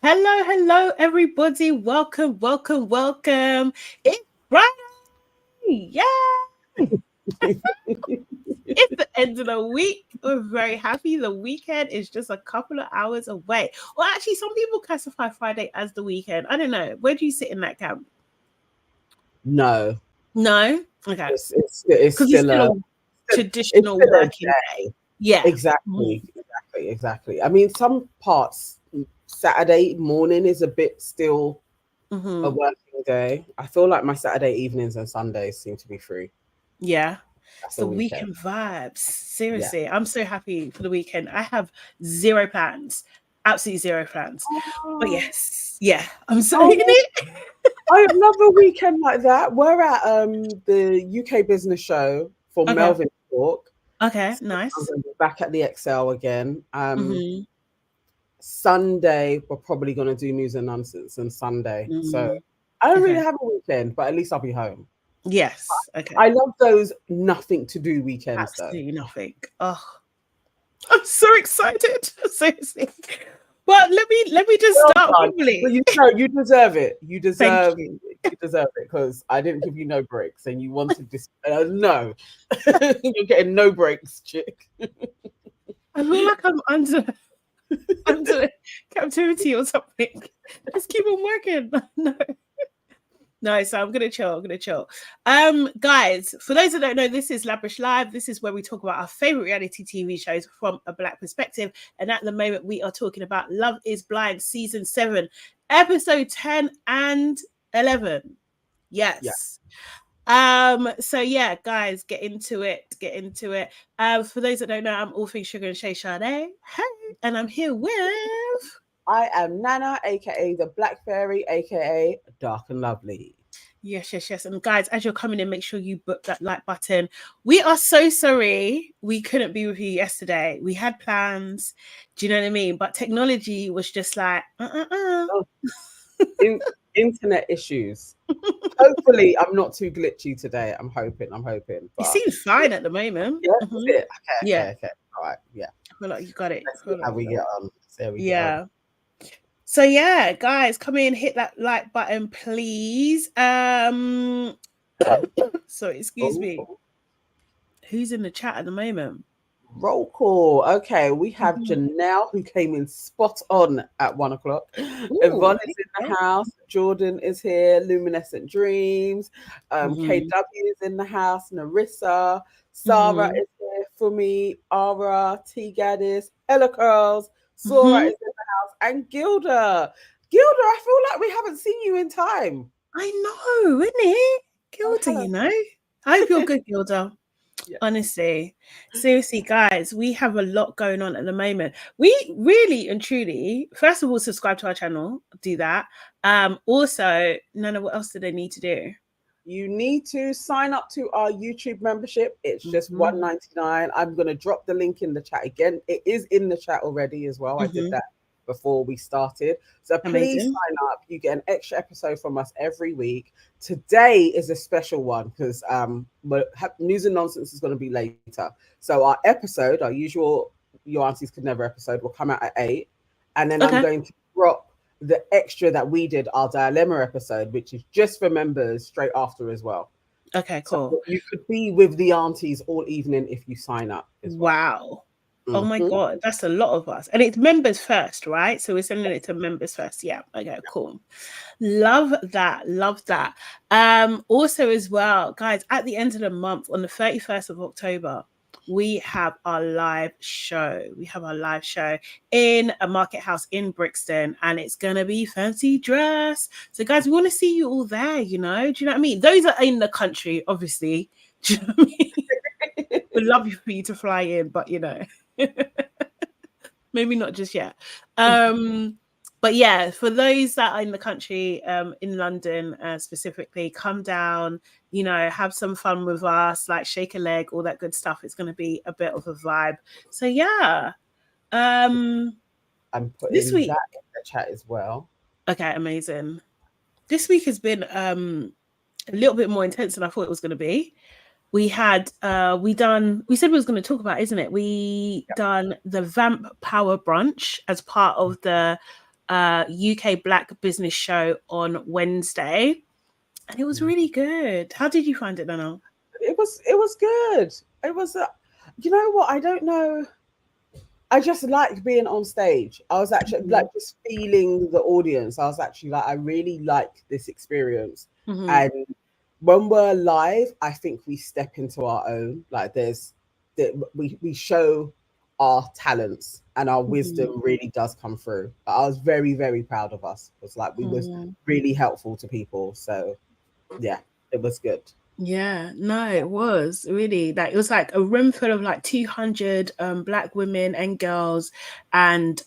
Hello, hello, everybody. Welcome, welcome, welcome. It's Friday. Yeah. It's the end of the week. We're very happy. The weekend is just a couple of hours away. Well, actually, some people classify Friday as the weekend. I don't know. Where do you sit in that camp? No, No? Okay. it's Because it's still still a a it's traditional still a working day. day. Yeah. Exactly, exactly. I mean, some parts Saturday morning is a bit still a Mm-hmm. working day. I feel like my Saturday evenings and Sundays seem to be free. Yeah. That's It's the the weekend. weekend vibes. Yeah. Seriously, I'm so happy for the weekend. I have zero plans, absolutely zero plans. But Oh, yes, yeah, I'm so in oh, it. I love a weekend like that. We're at the UK business show for Okay, Melvin Talk. okay, So I'm nice. going to be back at the Excel again. Mm-hmm. Sunday, we're probably going to do news and nonsense on Sunday. So Mm, I don't really okay, have a weekend, but at least I'll be home. yes, okay, I love those nothing to do weekends, though. absolutely nothing. Oh, I'm so excited. Seriously. But let me just Well start done. But properly. you know, you deserve it. Thank you. You deserve it because I didn't give you no breaks and you wanted this. No, you're getting no breaks, chick. I feel like I'm under captivity or something. Just keep on working. No. No, so I'm gonna chill. I'm gonna chill. Guys, for those that don't know, this is LABRISH Live. This is where we talk about our favorite reality TV shows from a Black perspective. And at the moment, we are talking about Love Is Blind season 7, episode 10 and 11. Yeah. Yes. So yeah, guys, get into it. Get into it. For those that don't know, I'm all things sugar and Shay Sade. Hey, and I'm here with I am Nana, aka the Black Fairy, aka Dark and Lovely. yes, yes, yes. And guys, as you're coming in, make sure you book that like button. We are so sorry we couldn't be with you yesterday. We had plans. Do you know what I mean? But technology was just like, Oh, in, internet issues. Hopefully, I'm not too glitchy today. I'm hoping. It But seems fine at the moment. yeah, that's it. Yeah, Okay. All right. Yeah. I feel like you got it. Let's I see feel like how you we got get it. on. See how we get on. Yeah. So yeah, guys, come in, hit that like button, please. Sorry, excuse me. Oh, Who's in the chat at the moment? roll call. Okay, we have Mhm. Janelle who came in spot on at 1 o'clock. Ooh, Yvonne is in the house. Jordan is here. Luminescent Dreams. mm-hmm. KW is in the house. Narissa. Sarah Mm-hmm. is here. Fumi. Ara. T Gaddis. Ella Curls. Sora Mm-hmm. is in the house. And Gilda. Gilda, I feel like we haven't seen you in time. I know, isn't it? Oh, Gilda, hello. you know. I hope you're good, Gilda. Yeah. Honestly. Seriously, guys, we have a lot going on at the moment. We really and truly, first of all, subscribe to our channel, do that. Also, Nana, what else do they need to do? You need to sign up to our YouTube membership. It's just Mm-hmm. $1.99. I'm going to drop the link in the chat again. It is in the chat already as well. I did Mm-hmm. that before we started. So please Amazing. sign up. You get an extra episode from us every week. Today is a special one because news and nonsense is going to be later. So our episode, our usual Your Aunties Could Never episode, will come out at 8. And then I'm Okay. going to drop the extra that we did, our dilemma episode, which is just for members, straight after as well. Okay, So cool. you could be with the aunties all evening if you sign up as well. Wow. Oh my Mm-hmm. God, that's a lot of us. And it's members first, right? So we're sending it to members first. Yeah. Okay, cool. Love that. Love that. Also as well, guys, at the end of the month, on the 31st of October, we have our live show. We have our live show in a market house in Brixton, and it's gonna be fancy dress. So, guys, we want to see you all there, you know. Do you know what I mean? Those are in the country, obviously. Do you know what I mean? We'd love for you to fly in, but you know. Maybe not just yet. But yeah, for those that are in the country, in London specifically, come down, you know, have some fun with us, like shake a leg, all that good stuff. It's going to be a bit of a vibe. So yeah, I'm this putting week, that in the chat as well. okay, amazing. This week has been a little bit more intense than I thought it was going to be. We had we said we was going to talk about, isn't it? We done the Vamp Power brunch as part of the UK Black business show on Wednesday, and it was really good. How did you find it, Nana? It was good. It was you know what? I don't know. I just liked being on stage. I was actually like just feeling the audience. I was actually like, I really like this experience. And when we're live, I think we step into our own. Like we show our talents and our wisdom really does come through. I was very, very proud of us. It was like we was really helpful to people. So yeah, it was good. Yeah, no, it was really like, it was like a room full of like 200 Black women and girls, and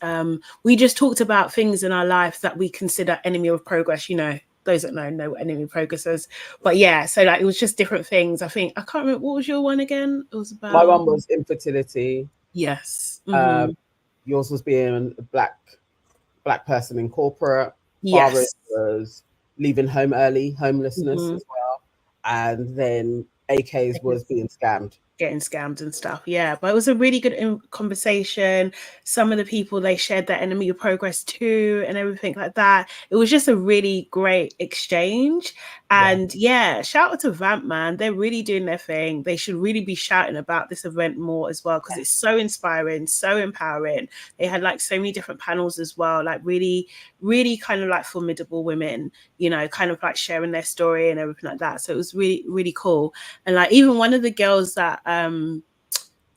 we just talked about things in our life that we consider enemy of progress. You know, those that know what enemy of progress is. But yeah, so like it was just different things. I think I can't remember, what was your one again? It was about, My one was infertility. yes. Yours was being a black person in corporate. Yes. Was leaving home early, homelessness as well. And then AK's was being scammed. Getting scammed and stuff. Yeah, but it was a really good conversation. Some of the people, they shared their enemy of progress too and everything like that. It was just a really great exchange. And yeah, shout out to Vamp, man. They're really doing their thing. They should really be shouting about this event more as well, because it's so inspiring, so empowering. They had like so many different panels as well, like really, really kind of like formidable women, you know, kind of like sharing their story and everything like that. So it was really, really cool. And like even one of the girls that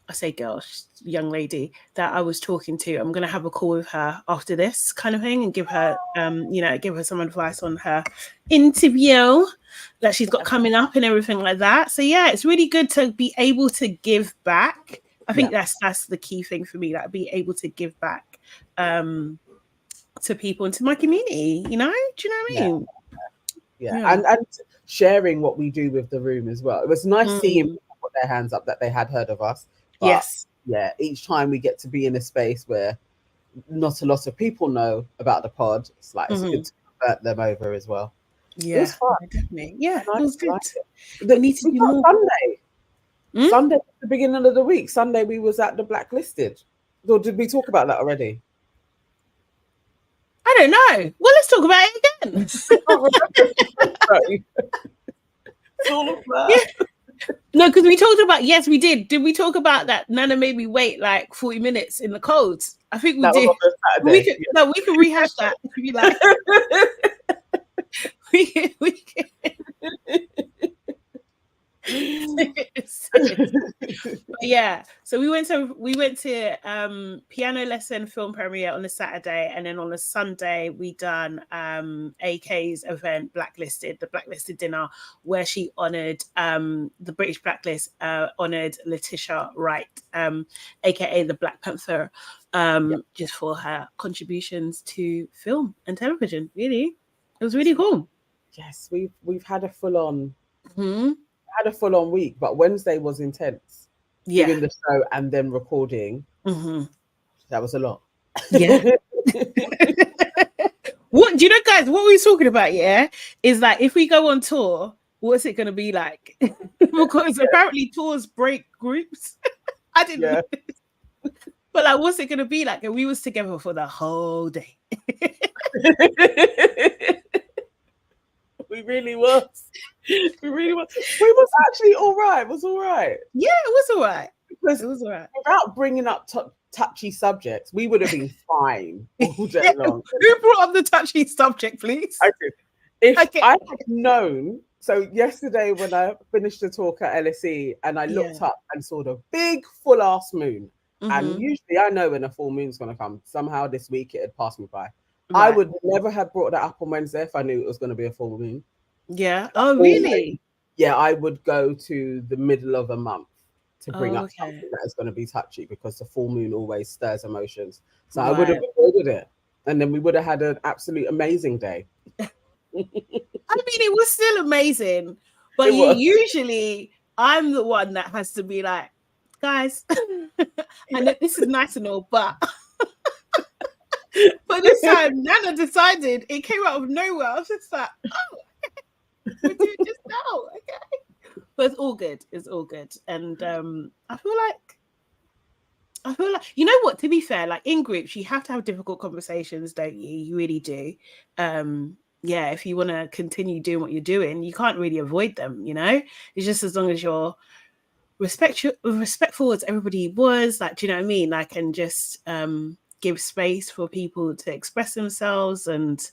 I say girl, young lady that I was talking to, I'm gonna have a call with her after this kind of thing and give her you know, give her some advice on her interview that she's got coming up and everything like that. So yeah, it's really good to be able to give back. I think that's the key thing for me, like be able to give back to people and to my community, you know? Do you know what I mean? Yeah. And sharing what we do with the room as well. It was nice seeing people put their hands up that they had heard of us. But yeah, each time we get to be in a space where not a lot of people know about the pod, it's like it's good to convert them over as well. Yeah, it was fun. Definitely. Yeah, it was good. We need to do more. Sunday. Sunday, the beginning of the week. Sunday, we was at the Blacklisted. Or did we talk about that already? I don't know. Well, let's talk about it again. It's all of that. No, because we talked about, yes, we did. Did we talk about that Nana made me wait like 40 minutes in the cold? I think we did. We can rehash that if you like. we can. But yeah, so we went to piano lesson, film premiere on a Saturday, and then on a Sunday we done AK's event, the Blacklisted dinner, where she honored the British Blacklist honored Letitia Wright, aka the Black Panther, just for her contributions to film and television. Really, it was really cool. Yes, we've had a full on week, but Wednesday was intense. Doing the show and then recording. That was a lot. Yeah. What do you know, guys? What we were talking about, is like if we go on tour, what's it going to be like? Because apparently tours break groups. I didn't know this. But like, what's it going to be like? And we was together for the whole day. We really was. We was actually all right. It was all right. Yeah, it was all right. It was all right. Without bringing up touchy subjects, we would have been fine all day long. Who brought up the touchy subject, please? If I had known, so yesterday when I finished the talk at LSE and I looked up and saw the big full ass moon, and usually I know when a full moon's going to come. Somehow this week it had passed me by. Right. I would never have brought that up on Wednesday if I knew it was going to be a full moon. Yeah. Oh, really? Yeah, I would go to the middle of a month to bring up something that is going to be touchy, because the full moon always stirs emotions. So I would have avoided it, and then we would have had an absolute amazing day. I mean, it was still amazing, but usually I'm the one that has to be like, guys, and this is nice and all, but this time Nana decided, it came out of nowhere. I was just like, oh, we're doing just now, okay. But it's all good. It's all good, and I feel like I feel like, you know what, to be fair, like in groups, you have to have difficult conversations, don't you? You really do. Yeah, if you want to continue doing what you're doing, you can't really avoid them, you know? It's just as long as you're respectful as everybody was, like, do you know what I mean? Like, and just give space for people to express themselves, and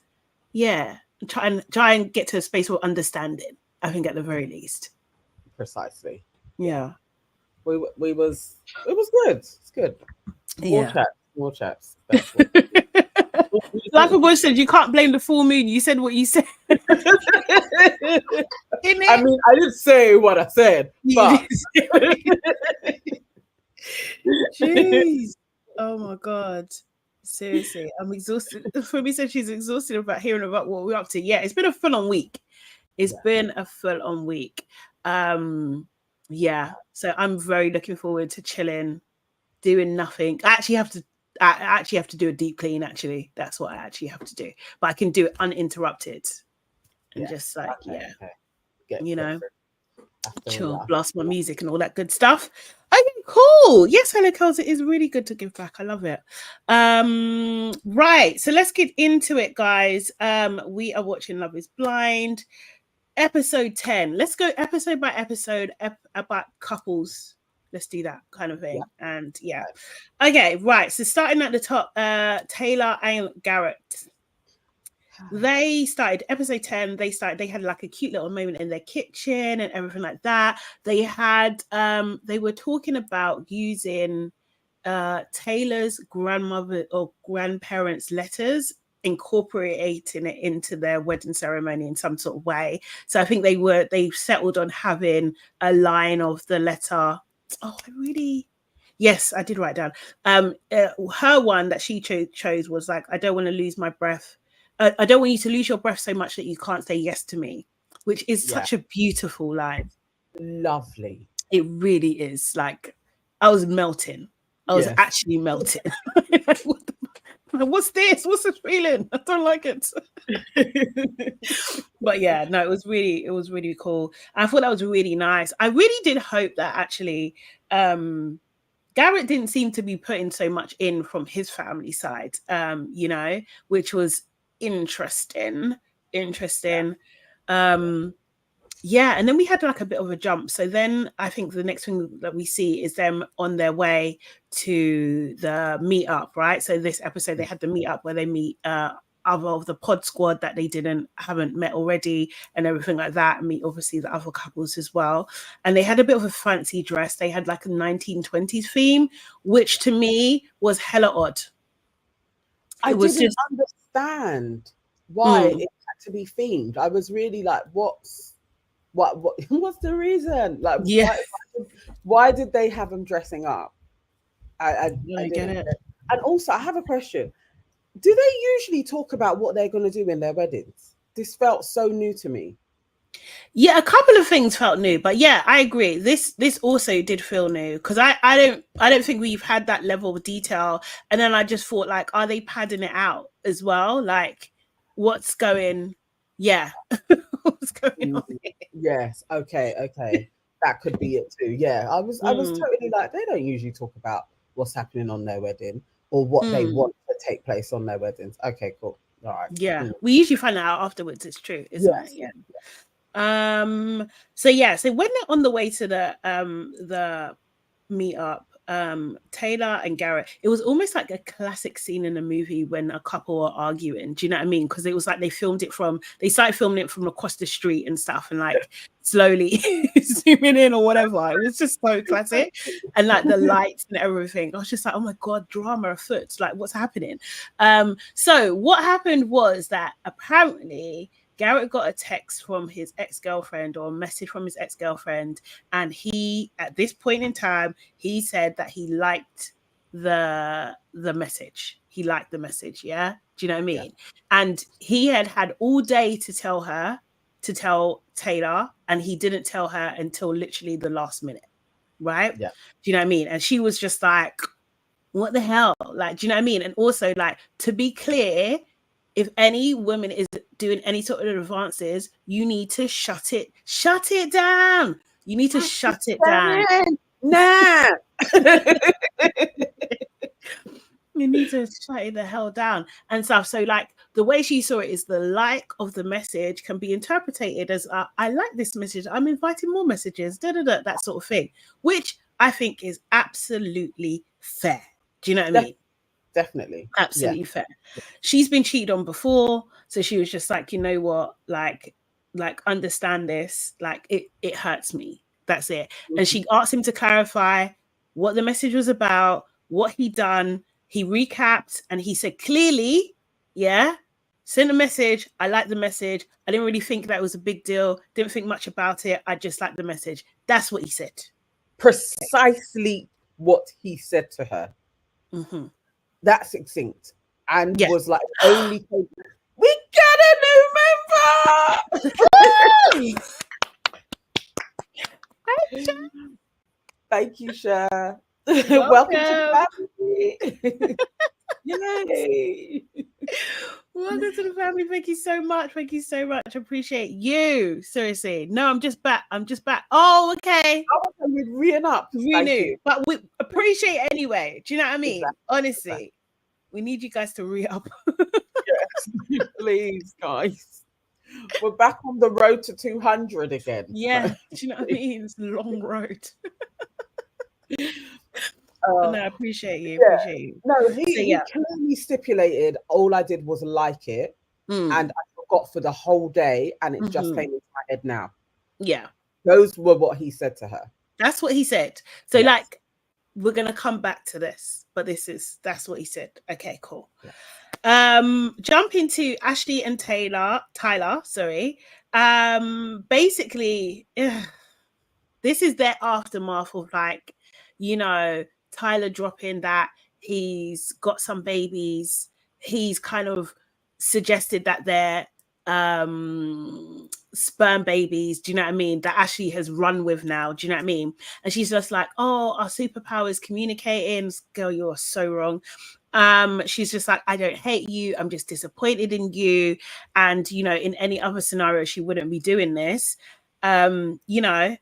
yeah, try and get to a space of understanding, I think, at the very least. Precisely. Yeah. We was, it was good. It's good. More Yeah. chaps. Like a boy said, you can't blame the full moon. You said what you said. I mean, I didn't say what I said, but jeez, oh my god, seriously, I'm exhausted. Fumi said she's exhausted about hearing about what we're up to. Yeah, it's been a full-on week. It's been a full-on week. Yeah, so I'm very looking forward to chilling, doing nothing. I actually have to do a deep clean. Actually, that's what I actually have to do, but I can do it uninterrupted and just like you know, chill, blast my music and all that good stuff. Okay, cool. Yes, hello, Kels. It is really good to give back. I love it. Right, so let's get into it, guys. We are watching Love is Blind, episode 10. Let's go episode by episode about couples. Let's do that kind of thing. And yeah. Okay, right. So starting at the top, Taylor and Garrett. They started episode 10. They had like a cute little moment in their kitchen and everything like that. They had they were talking about using Taylor's grandmother or grandparents' letters, incorporating it into their wedding ceremony in some sort of way. So I think they settled on having a line of the letter. Oh, yes, I did write down. Her one that she chose was like, I don't want to lose my breath. I don't want you to lose your breath so much that you can't say yes to me, which is such a beautiful line. Lovely. It really is. Like, I was melting. I was actually melting. What's this? What's this feeling? I don't like it. But yeah, no, it was really cool. I thought that was really nice. I really did hope that actually Garrett didn't seem to be putting so much in from his family side, you know, which was interesting. Yeah, and then we had like a bit of a jump. So then I think the next thing that we see is them on their way to the meetup, right? So this episode they had the meetup where they meet other of the pod squad that they haven't met already and everything like that, and meet obviously the other couples as well. And they had a bit of a fancy dress. They had like a 1920s theme, which to me was hella odd. I didn't understand why it had to be themed. I was really like, what's the reason? Like, why did they have them dressing up? I get it. And also, I have a question. Do they usually talk about what they're going to do in their weddings? This felt so new to me. Yeah, a couple of things felt new, but yeah, I agree. This also did feel new because I don't think we've had that level of detail. And then I just thought, like, are they padding it out as well? Like, what's going? Yeah, what's going on here? Yes. Okay. That could be it too. Yeah, I was totally like, they don't usually talk about what's happening on their wedding or what they want to take place on their weddings. Okay, cool. All right. Yeah, we usually find out afterwards. It's true, isn't it? Yeah. So when they're on the way to the meetup, Taylor and Garrett, it was almost like a classic scene in a movie when a couple are arguing. Do you know what I mean? Because it was like they started filming it from across the street and stuff, and like slowly zooming in or whatever. It was just so classic, and like the lights and everything. I was just like, oh my god, drama afoot! Like, what's happening? So what happened was that apparently Garrett got a text from his ex-girlfriend or a message from his ex-girlfriend, and he, at this point in time, he said that he liked the message. He liked the message, yeah? Do you know what I mean? Yeah. And he had all day to tell Taylor, and he didn't tell her until literally the last minute, right? Yeah. Do you know what I mean? And she was just like, what the hell? Like, do you know what I mean? And also, like, to be clear, if any woman is doing any sort of advances, you need to shut it down. You need to shut it down. Nah. You need to shut it the hell down and stuff. So, like, the way she saw it is the like of the message can be interpreted as I like this message, I'm inviting more messages, that sort of thing, which I think is absolutely fair. Do you know what I mean? Definitely. Absolutely fair. She's been cheated on before, so she was just like, you know what, like understand this, like it hurts me. That's it. And she asked him to clarify what the message was about, what he done. He recapped and he said clearly, yeah, send a message. I like the message. I didn't really think that was a big deal. Didn't think much about it. I just like the message. That's what he said. Precisely what he said to her. Mm-hmm. That succinct. And was like, only we got a new member. Thank you, Cher. Welcome to the family. Yay. Welcome to the family. Thank you so much. Thank you so much. Appreciate you. Seriously. No, I'm just back. Oh, okay. We're reeing up. Thank you. But we appreciate it anyway. Do you know what I mean? Exactly. Honestly, we need you guys to re up. Yes, please, guys. We're back on the road to 200 again. Yeah. Do you know what I mean? It's a long road. No, I appreciate you. Yeah. Appreciate you. No, he clearly stipulated all I did was like it, and I forgot for the whole day, and it just came into my head now. Yeah. Those were what he said to her. That's what he said. So like, we're gonna come back to this, but that's what he said. Okay, cool. Jump into Ashley and Tyler, sorry. Basically, this is their aftermath of, like, you know, Tyler dropping that he's got some babies. He's kind of suggested that they're sperm babies, do you know what I mean, that Ashley has run with now, do you know what I mean? And she's just like, oh, our superpower is communicating. Girl, you're so wrong. She's just like, I don't hate you, I'm just disappointed in you, and you know, in any other scenario she wouldn't be doing this, you know.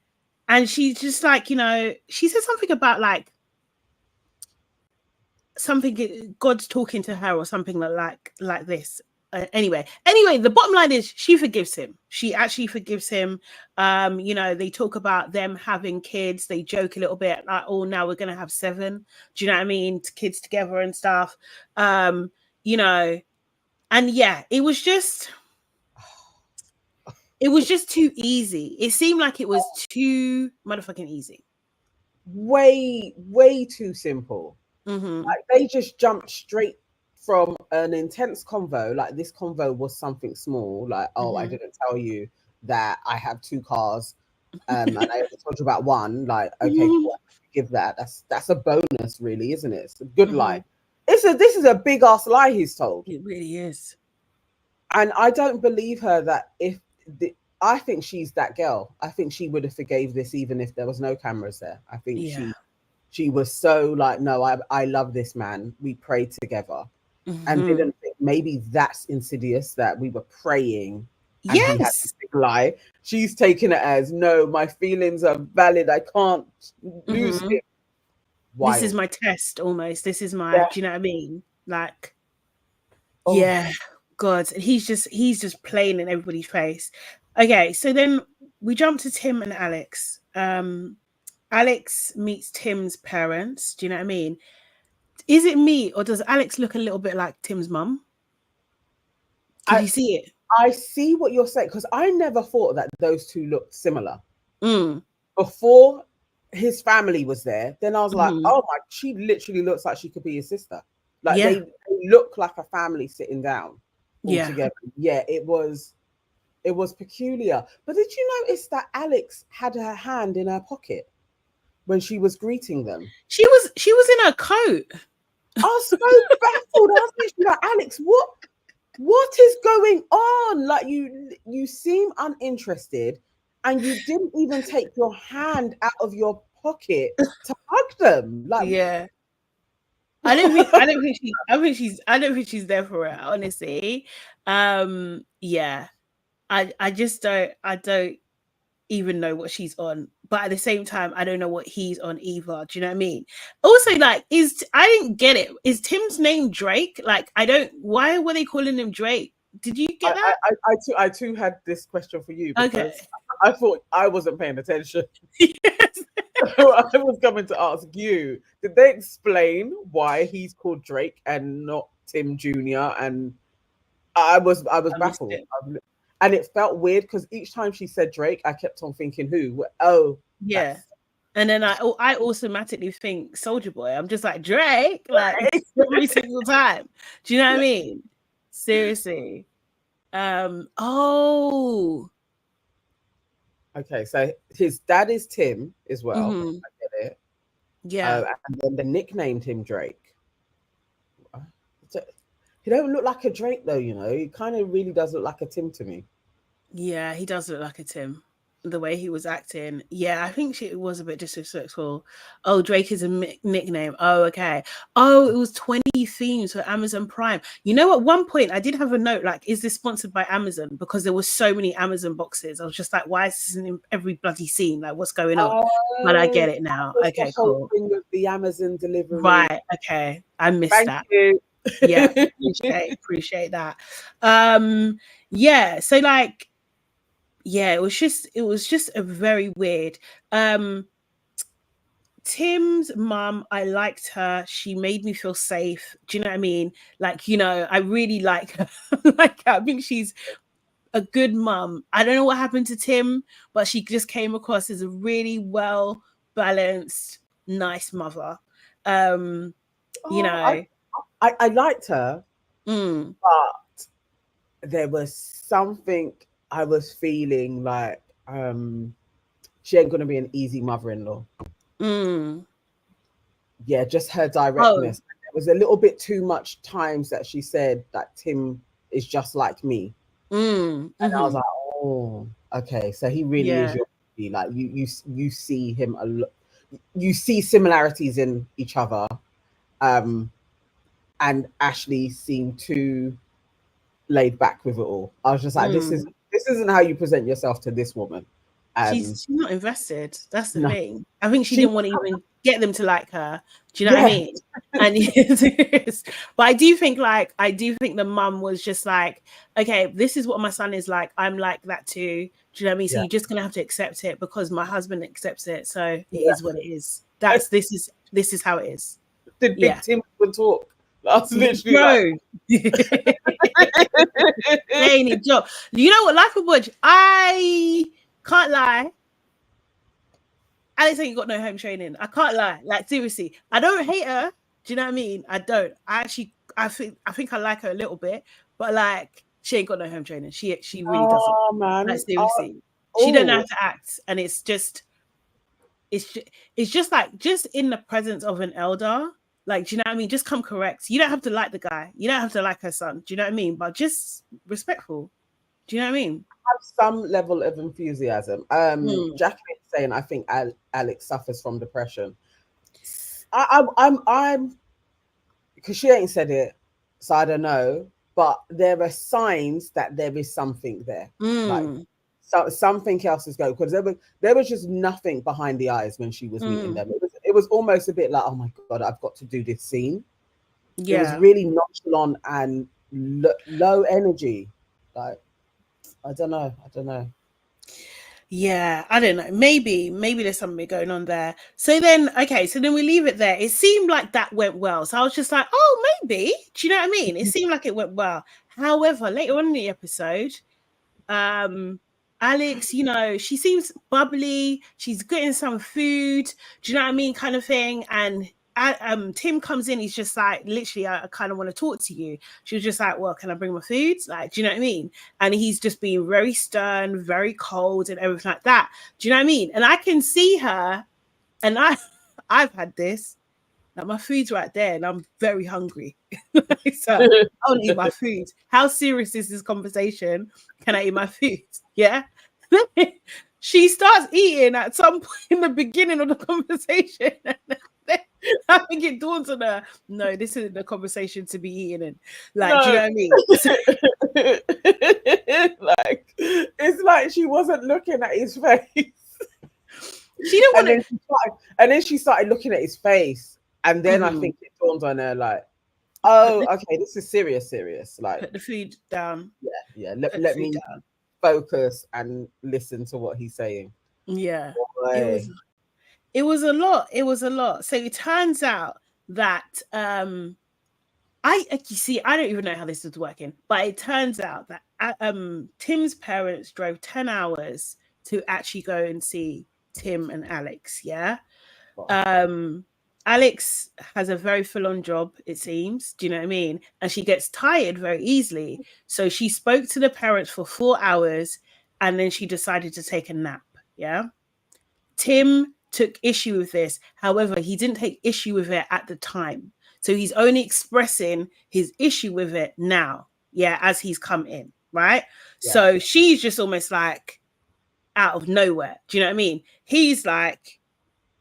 And she's just like, you know, she said something about like something, God's talking to her or something like this. Anyway, the bottom line is she forgives him. She actually forgives him. You know, they talk about them having kids. They joke a little bit like, oh, now we're going to have 7. Do you know what I mean? Kids together and stuff. You know, and yeah, it was just too easy. It seemed like it was too motherfucking easy. Way too simple. Mm-hmm. Like, they just jumped straight from an intense convo. Like, this convo was something small. Like, oh, I didn't tell you that I have 2 cars, and I only told you about one. Like, okay, cool, give that. That's a bonus, really, isn't it? It's a good lie. This is a big ass lie he's told. It really is. And I don't believe her that I think she's that girl. I think she would have forgave this even if there was no cameras there. I think she was so like, no, I love this man. We prayed together, and didn't think maybe that's insidious that we were praying. And he had this big lie. She's taken it as, no, my feelings are valid. I can't lose him. Wild. This is my test, almost. This is my. Do you know what I mean? Like, yeah, God, and he's just playing in everybody's face. Okay, so then we jump to Tim and Alex. Alex meets Tim's parents. Do you know what I mean? Is it me, or does Alex look a little bit like Tim's mum? Did you see it? I see what you're saying, because I never thought that those two looked similar. Before his family was there, then I was like, oh my, she literally looks like she could be his sister. Like, they look like a family sitting down all together. Yeah, it was peculiar. But did you notice that Alex had her hand in her pocket when she was greeting them? She was in her coat. I was so baffled. I was literally like, Alex, what is going on? Like, you seem uninterested, and you didn't even take your hand out of your pocket to hug them. Like, yeah. I don't think she's there for it, honestly. Yeah. I don't even know what she's on. but at the same time, I don't know what he's on either. Do you know what I mean? Also, like, I didn't get it. Is Tim's name Drake? Like, I don't. Why were they calling him Drake? Did you get that? I too had this question for you because Okay. I thought I wasn't paying attention. Yes. I was coming to ask you, did they explain why he's called Drake and not Tim Jr.? And I was baffled. And it felt weird because each time she said Drake, I kept on thinking who? Oh, yeah. And then I automatically think Soldier Boy. I'm just like Drake, like every single time. Do you know what I mean? Seriously. Oh. Okay, so his dad is Tim as well. Mm-hmm. I get it. Yeah. And then they nicknamed him Drake. He don't look like a Drake though, you know. He kind of really does look like a Tim to me. Yeah, he does look like a Tim. The way he was acting. Yeah, I think it was a bit disrespectful. Oh, Drake is a nickname. Oh, okay. Oh, it was 20 themes for Amazon Prime. You know, at one point I did have a note like, is this sponsored by Amazon? Because there were so many Amazon boxes. I was just like, why is this in every bloody scene? Like, what's going on? But I get it now. Okay, cool. Thing with the Amazon delivery. Right. Okay. I missed that. You. Yeah, appreciate that. Yeah, so like, yeah, it was just a very weird. Tim's mum, I liked her. She made me feel safe. Do you know what I mean? Like, you know, I really like her. Like, I think she's a good mum. I don't know what happened to Tim, but she just came across as a really well balanced, nice mother. You know, I liked her, but there was something I was feeling like she ain't gonna be an easy mother-in-law. Yeah, just her directness. There was a little bit too much times that she said that Tim is just like me. And I was like, oh, okay, so he really is your baby. Like you see him a lot, you see similarities in each other. And Ashley seemed too laid back with it all. I was just like, this isn't how you present yourself to this woman. She's not invested. That's the thing. I think she didn't want to even get them to like her. Do you know what I mean? And but I do think the mum was just like, okay, this is what my son is like. I'm like that too. Do you know what I mean? So you're just gonna have to accept it because my husband accepts it. So it is what it is. This is how it is. Did Big Tim would talk? That's literally ain't a joke. You know what, Life of Budge, I can't lie. Alex ain't got no home training. I can't lie. Like, seriously, I don't hate her. Do you know what I mean? I don't. I think I like her a little bit, but like, she ain't got no home training. She really doesn't. Man. Like, seriously, she don't know how to act, and it's just like, just in the presence of an elder. Like, do you know what I mean? Just come correct. You don't have to like the guy. You don't have to like her son. Do you know what I mean? But just respectful. Do you know what I mean? Have some level of enthusiasm. Jacqueline saying, I think Alex suffers from depression. I'm because she ain't said it, so I don't know. But there are signs that there is something there. Like, so something else is going, because there was just nothing behind the eyes when she was meeting them. It was almost a bit like, oh my God, I've got to do this scene. Yeah. It was really nonchalant and low energy. Like, I don't know. Yeah, I don't know. Maybe there's something going on there. So then we leave it there. It seemed like that went well. So I was just like, oh, maybe. Do you know what I mean? It seemed like it went well. However, later on in the episode, Alex, you know, she seems bubbly. She's getting some food. Do you know what I mean? Kind of thing. And Tim comes in. He's just like, literally, I kind of want to talk to you. She was just like, well, can I bring my food? Like, do you know what I mean? And he's just being very stern, very cold and everything like that. Do you know what I mean? And I can see her, and I've had this. Like, my food's right there and I'm very hungry. So I want to eat my food. How serious is this conversation? Can I eat my food? Yeah. She starts eating at some point in the beginning of the conversation. I think it dawns on her, no, this isn't the conversation to be eating in. Like, do you know what I mean? Like, it's like she wasn't looking at his face. She didn't want to. And then she started looking at his face, and then I think it dawned on her like, oh, okay, this is serious. Like, Put the food down. Yeah. Let me focus and listen to what he's saying. Yeah, Boy. it was a lot. It was a lot. So it turns out that you see, I don't even know how this is working, but it turns out that Tim's parents drove 10 hours to actually go and see Tim and Alex. Yeah. Wow. Alex has a very full-on job, it seems. Do you know what I mean? And she gets tired very easily. So she spoke to the parents for 4 hours and then she decided to take a nap. Yeah. Tim took issue with this. However, he didn't take issue with it at the time. So he's only expressing his issue with it now. Yeah, as he's come in. Right. Yeah. So she's just almost like out of nowhere. Do you know what I mean? He's like,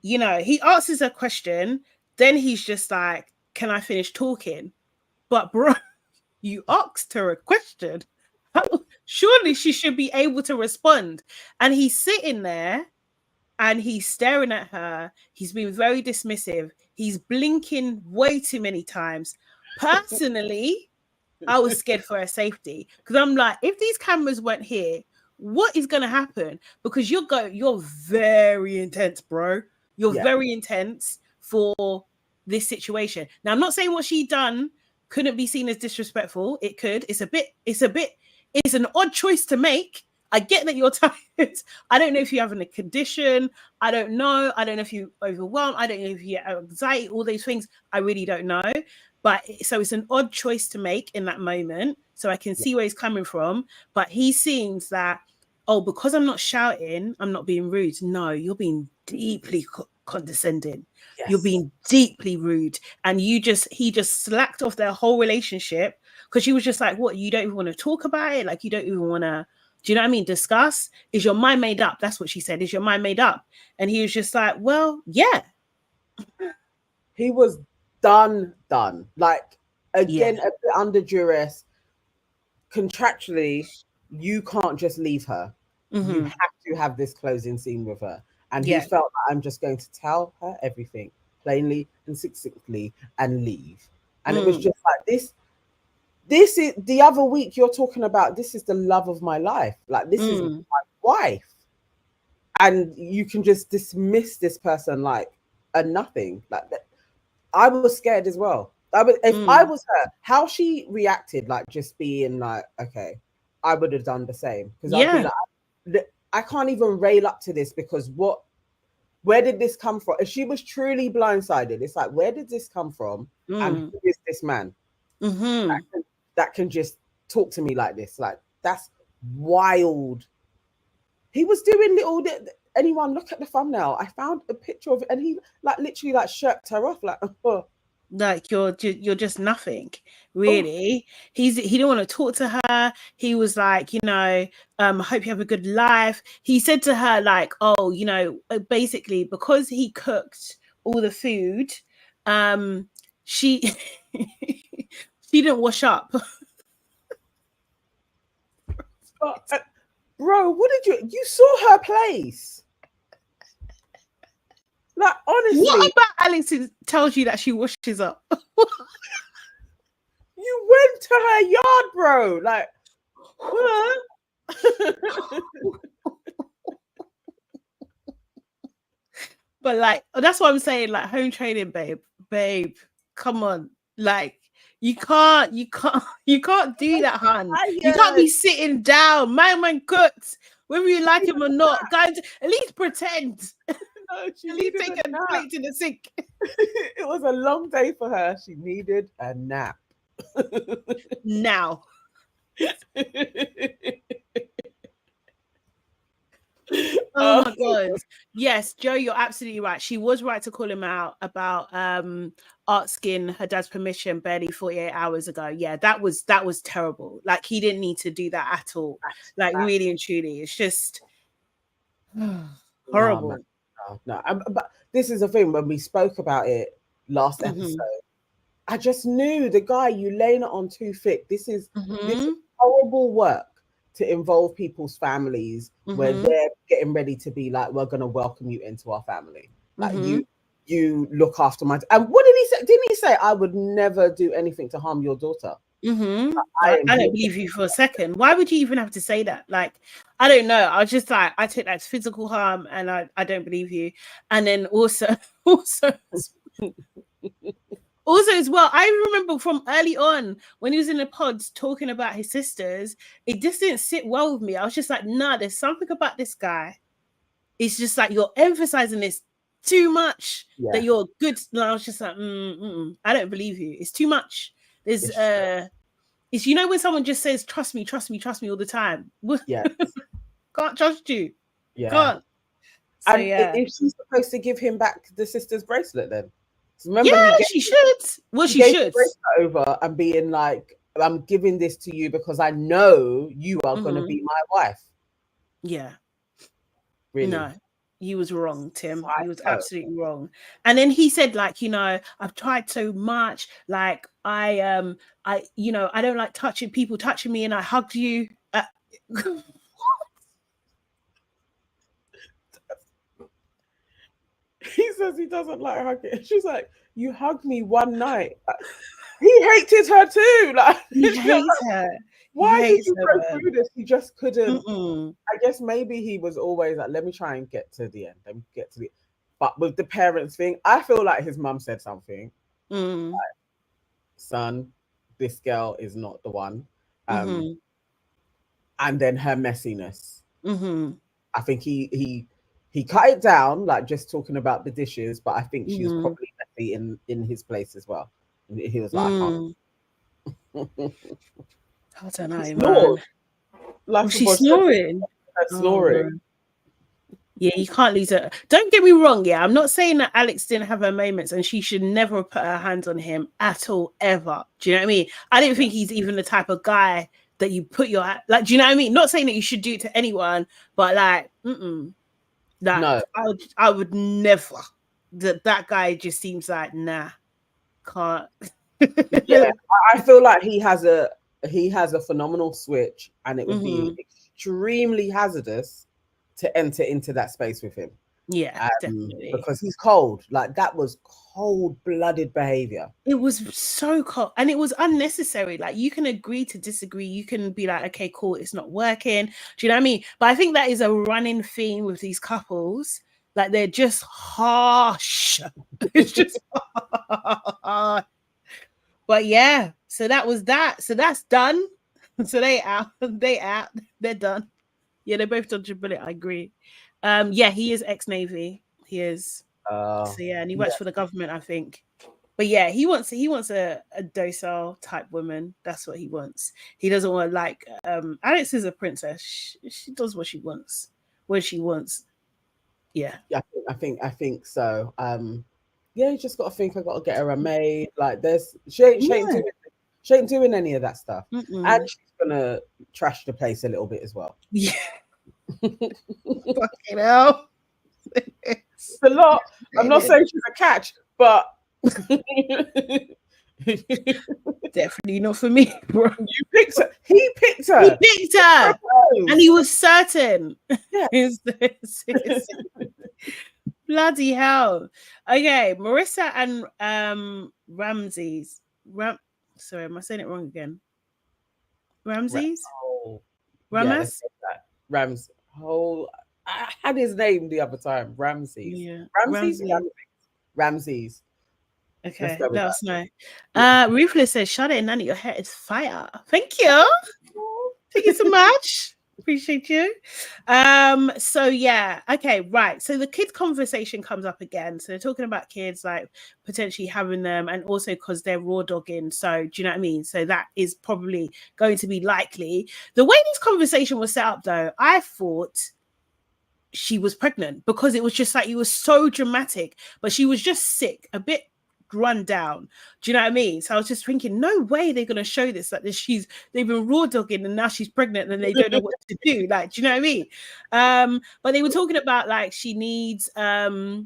you know, he answers a question, then he's just like, can I finish talking? But bro, you asked her a question. Surely she should be able to respond. And he's sitting there and he's staring at her. He's been very dismissive. He's blinking way too many times. Personally, I was scared for her safety because I'm like, if these cameras weren't here, what is going to happen? Because you're very intense, bro. You're very intense for this situation. Now, I'm not saying what she done couldn't be seen as disrespectful. It could. It's an odd choice to make. I get that you're tired. I don't know if you're having a condition. I don't know. I don't know if you're overwhelmed. I don't know if you have anxiety, all those things. I really don't know. But so it's an odd choice to make in that moment. So I can see where he's coming from. But he seems that, oh, because I'm not shouting, I'm not being rude. No, you're being deeply condescending. Yes. You're being deeply rude. And he just slacked off their whole relationship because she was just like, what, you don't even want to talk about it? Like, you don't even want to, do you know what I mean? Discuss? Is your mind made up? That's what she said. Is your mind made up? And he was just like, well, yeah. He was done. Like, again, a bit under duress. Contractually, you can't just leave her. Mm-hmm. You have to have this closing scene with her. And he felt like, I'm just going to tell her everything plainly and succinctly and leave. And it was just like this is the other week you're talking about, this is the love of my life. Like, this is my wife. And you can just dismiss this person like a nothing. Like that. I was scared as well. If I was her, how she reacted, like just being like, okay, I would have done the same. Because I'd be like, I can't even rail up to this because where did this come from? If she was truly blindsided, it's like, where did this come from? And who is this man that can just talk to me like this? Like, that's wild. He was doing little, anyone look at the thumbnail. I found a picture of it and he like literally like shirked her off like, oh. Like you're just nothing, really. He didn't want to talk to her. He was like, you know, hope you have a good life. He said to her like, oh, you know, basically because he cooked all the food, she she didn't wash up. Bro, what did you saw her place? Like, honestly, what about Alex tells you that she washes up? You went to her yard, bro. Like, what? But like, that's what I'm saying. Like, home training, babe, come on. Like, you can't do that, hun. You can't be sitting down. My man cooks, whether you like him or not. Guys, at least pretend. No, she needed take a plate to the sink. It was a long day for her. She needed a nap. Now. Oh my God. Yes, Joe, you're absolutely right. She was right to call him out about asking her dad's permission barely 48 hours ago. Yeah, that was terrible. Like, he didn't need to do that at all. Like, really and truly. It's just horrible. No. But this is the thing, when we spoke about it last episode, I just knew the guy, you laying it on too thick. This is horrible work to involve people's families where they're getting ready to be like, we're going to welcome you into our family. Like you look after my. And what did he say? Didn't he say, I would never do anything to harm your daughter? I don't believe you for a second. Why would you even have to say that? Like, I don't know. I was just like, I take that as physical harm, and I don't believe you. And then also as well, I remember from early on when he was in the pods talking about his sisters, it just didn't sit well with me. I was just like, nah, there's something about this guy. It's just like you're emphasizing this too much that you're good. And I was just like, I don't believe you. It's too much. There's it's, you know, when someone just says, trust me all the time. Yeah. Can't trust you. Yeah. Can't. So, and if she's supposed to give him back the sister's bracelet then? Remember, she should. Well, she should. The over and being like, I'm giving this to you because I know you are going to be my wife. Yeah. Really? No, he was wrong, Tim. He was absolutely wrong. And then he said, like, you know, I've tried so much. Like, I you know, I don't like people touching me, and I hugged you. What? He says he doesn't like hugging. She's like, you hugged me one night. He hated her too. Like, he hates her. Why did you go through this? He just couldn't. I guess maybe he was always like, let me try and get to the end. Let me get to the. But with the parents thing, I feel like his mum said something. Like, son, this girl is not the one. And then her messiness. I think he cut it down, like just talking about the dishes, but I think she was probably messy in his place as well. And he was like, I don't know, man. Like, she's snoring. Snoring. Yeah, you can't lose her. Don't get me wrong. Yeah, I'm not saying that Alex didn't have her moments and she should never put her hands on him at all, ever. Do you know what I mean? I don't think he's even the type of guy that you put your, like, do you know what I mean? Not saying that you should do it to anyone, but like, no, I would never. That guy just seems like, nah, can't. Yeah, I feel like he has a phenomenal switch, and it would be extremely hazardous to enter into that space with him. Yeah, definitely. Because he's cold. Like, that was cold-blooded behavior. It was so cold, and it was unnecessary. Like, you can agree to disagree. You can be like, okay, cool, it's not working. Do you know what I mean? But I think that is a running theme with these couples. Like, they're just harsh. It's just harsh. But yeah, so that was that. So that's done. So they out. They're done. Yeah, they both dodged a bullet. I agree. Yeah, he is ex-Navy. He is. So yeah, and he works for the government, I think. But yeah, he wants a docile type woman. That's what he wants. He doesn't want, like, Alex is a princess. She does what she wants when she wants. Yeah. Yeah, I think so. Yeah, you just got to think, I got to get her a maid. Like, she ain't doing any of that stuff. And she's gonna trash the place a little bit as well. Yeah. Fucking hell. It's a lot. I'm not saying she's a catch, but definitely not for me, bro. You picked her. He picked her. And he was certain. Yeah. Bloody hell. Okay, Marissa and Ramses. Sorry, am I saying it wrong again? Ramses? Ramas? Yeah, Rams. I had his name the other time. Ramses. Yeah. Ramses. Okay, let us know. Ruthless says, Sade Nana, your hair is fire. Thank you. Thank you so much. Appreciate you. So yeah, okay, right. So the kids conversation comes up again. So they're talking about kids, like potentially having them, and also because they're raw dogging. So do you know what I mean? So that is probably going to be likely. The way this conversation was set up, though, I thought she was pregnant because it was just like, it was so dramatic, but she was just sick, a bit run down. Do you know what I mean? So I was just thinking, no way they're gonna show this, like this, they've been raw dogging and now she's pregnant and they don't know what to do. Like, do you know what I mean? But they were talking about, like, she needs Ramses.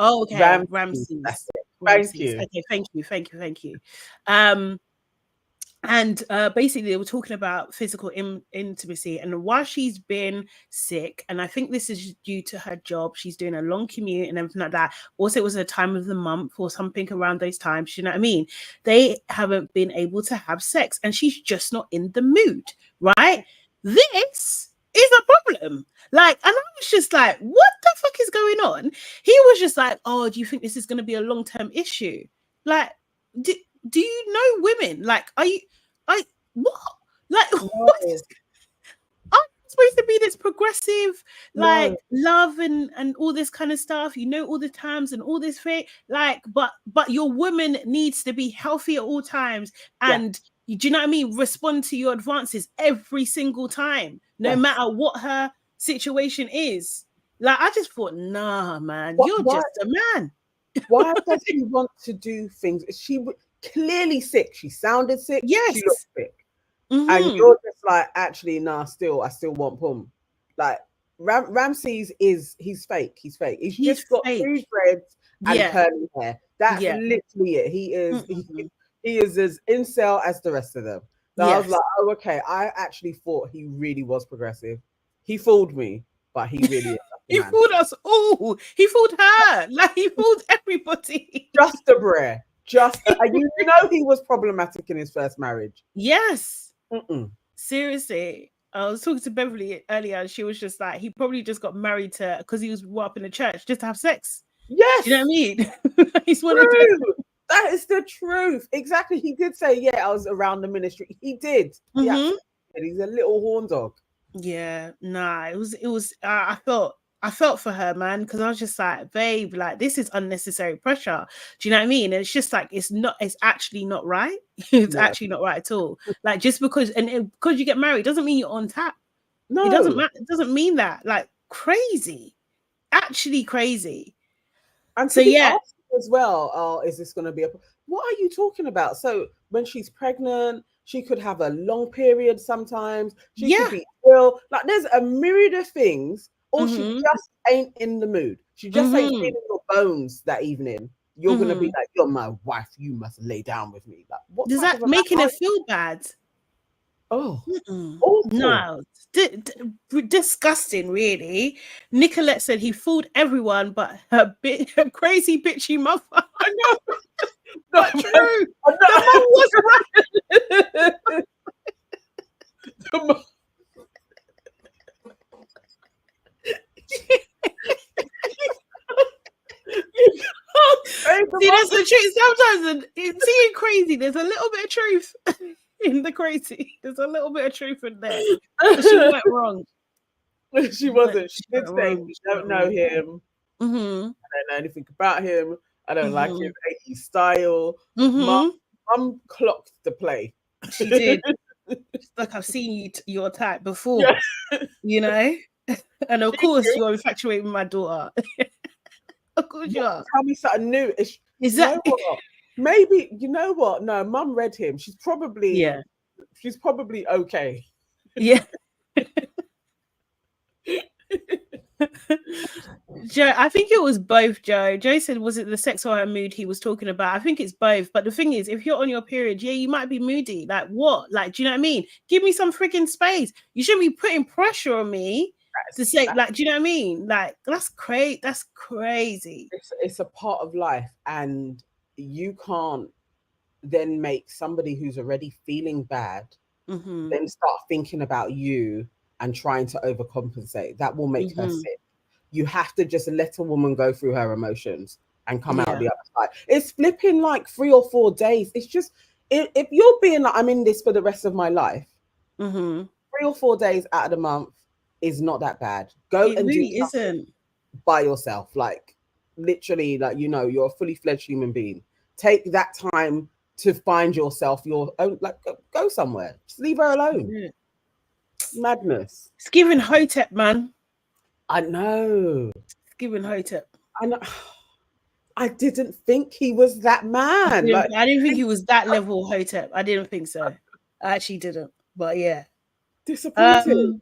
Oh, okay. Ramses. Thank you. Okay, thank you. And basically they were talking about physical intimacy, and while she's been sick, and I think this is due to her job, she's doing a long commute and everything like that. Also, it was a time of the month or something around those times, you know what I mean? They haven't been able to have sex, and she's just not in the mood, right? This is a problem. Like, and I was just like, what the fuck is going on? He was just like, oh, do you think this is going to be a long-term issue? Like, do you know women? Like, what? Like, what is, I'm supposed to be this progressive, like love and all this kind of stuff. You know all the terms and all this thing. Like, but your woman needs to be healthy at all times, and do you know what I mean? Respond to your advances every single time, no matter what her situation is. Like, I just thought, nah, man, you're just a man. Why does she want to do things? She clearly sick. She sounded sick. Yes. She looked sick. And you're just like, actually, nah, I still want pum. Like, Ramses he's fake. He's fake. He's just got two dreads and curly hair. That's literally it. He is he is as incel as the rest of them. So I was like, oh, okay. I actually thought he really was progressive. He fooled me, but he really is. He fooled us all. He fooled her. Like, he fooled everybody. Just a brer. Just you know he was problematic in his first marriage. Yes. Seriously. I was talking to Beverly earlier, and she was just like, he probably just got married to, because he was brought up in the church, just to have sex. Yes. You know what I mean? He's one of them. That is the truth. Exactly. He did say, yeah, I was around the ministry. He did. Yeah. He's a little horn dog. Yeah. Nah, it was I felt for her, man, because I was just like, babe, like, this is unnecessary pressure. Do you know what I mean? And it's just like, it's actually not right. It's actually not right at all. Like, just because you get married doesn't mean you're on tap. No, it doesn't matter. It doesn't mean that. Like, crazy, actually crazy. And so as well, is this going to be what are you talking about? So when she's pregnant, she could have a long period sometimes. She could be ill. Like, there's a myriad of things. Or she just ain't in the mood. She just ain't feeling your bones that evening. You're gonna be like, you're my wife. You must lay down with me. Like, what does that making her feel bad? Oh, no, disgusting, really. Nicolette said he fooled everyone, but her crazy bitchy mother. I know. Not true. The mom was right. See, that's the truth. Sometimes seeing crazy, there's a little bit of truth in the crazy. There's a little bit of truth in there. But she went wrong. She wasn't. She did say, "We don't know him. I don't know anything about him. I don't like his 80s style." Mum clocked the play. She did. Like, I've seen your type before, you know. And of course, you're infatuated with my daughter. Of course you are. Tell me something new. Is that maybe, you know what? No, Mum read him. She's probably okay. Yeah. Joe, I think it was both, Joe. Joe said, was it the sex or her mood he was talking about? I think it's both. But the thing is, if you're on your period, you might be moody. Like, what? Like, do you know what I mean? Give me some freaking space. You shouldn't be putting pressure on me to say, like, do you know what I mean? Like, that's crazy. That's crazy. It's a part of life, and you can't then make somebody who's already feeling bad then start thinking about you and trying to overcompensate. That will make her sick. You have to just let a woman go through her emotions and come out the other side. It's flipping like 3 or 4 days. It's just, if you're being like, I'm in this for the rest of my life, 3 or 4 days out of the month is not that bad. Go and really do something by yourself. Like, literally, like, you know, you're a fully fledged human being. Take that time to find yourself, your own, like, go somewhere. Just leave her alone. Madness. It's giving Hotep, man. I know. It's giving Hotep. I know. I didn't think he was that man. I didn't think he was that level Hotep. I didn't think so. I actually didn't. But yeah. Disappointed.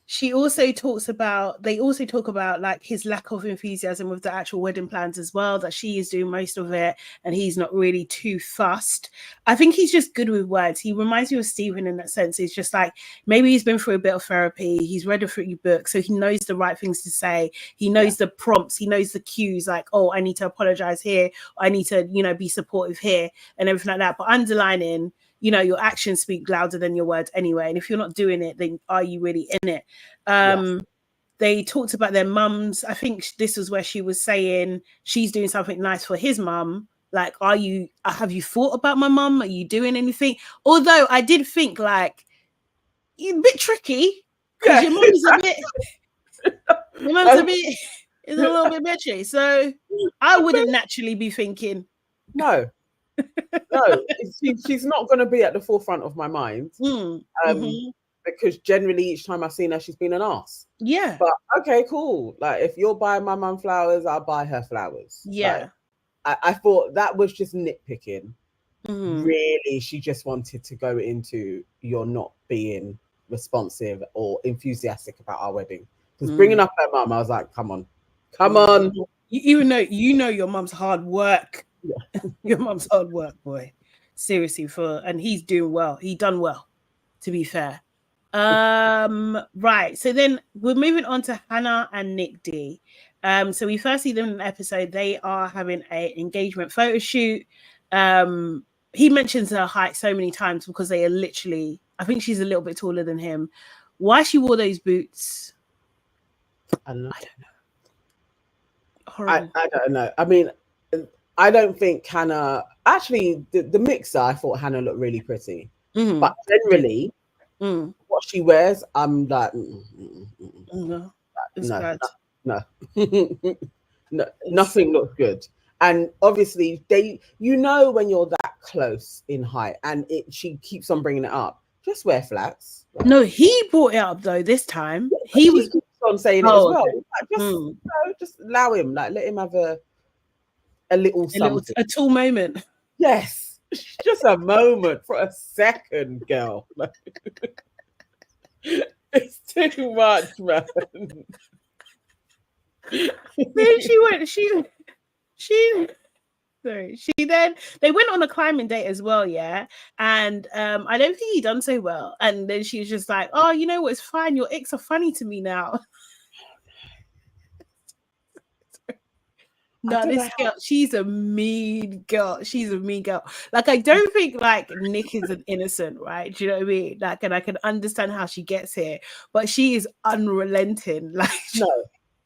She also talks about, they also talk about like his lack of enthusiasm with the actual wedding plans as well, that she is doing most of it and he's not really too fussed. I think he's just good with words. He reminds me of Stephen in that sense. It's just like, maybe he's been through a bit of therapy, he's read a few books, so he knows the right things to say. He knows the prompts, he knows the cues, like, oh, I need to apologize here, I need to, you know, be supportive here and everything like that. But underlining, you know, your actions speak louder than your words anyway. And if you're not doing it, then are you really in it? They talked about their mums. I think this was where she was saying she's doing something nice for his mum. Like, have you thought about my mum? Are you doing anything? Although I did think, like, you're a bit tricky because your mum's a bit, is a little bit bitchy. So I wouldn't naturally be thinking. No, she's not going to be at the forefront of my mind. Because generally each time I've seen her, she's been an ass. Yeah. But okay, cool. Like, if you're buying my mum flowers, I'll buy her flowers. Yeah. Like, I thought that was just nitpicking. Really, she just wanted to go into you're not being responsive or enthusiastic about our wedding. Because bringing up her mum, I was like, come on. Even though you know your mum's hard work. Yeah. Your mum's hard work, boy. Seriously, and he's doing well. He done well, to be fair. Right. So then we're moving on to Hannah and Nick D. So we first see them in the episode. They are having an engagement photo shoot. He mentions her height so many times because they are literally, I think she's a little bit taller than him. Why she wore those boots? I don't know. Horrible. I don't know. I mean, I don't think Hannah, actually the mixer, I thought Hannah looked really pretty. But generally, what she wears, I'm like, no, it's bad. No. No, nothing looks good. And obviously, you know, when you're that close in height, and she keeps on bringing it up, just wear flats. No, he brought it up though this time. Yeah, he was keeps on saying it as well. Like, just allow him, like, let him have a little something, a tall moment. Yes, just a moment for a second, girl. It's too much, man. Then they went on a climbing date as well, yeah. And I don't think he done so well. And then she was just like, oh, you know what, it's fine, your icks are funny to me now. No, this girl, she's a mean girl. She's a mean girl. Like, I don't think like Nick is an innocent, right? Do you know what I mean? Like, and I can understand how she gets here, but she is unrelenting. Like, no,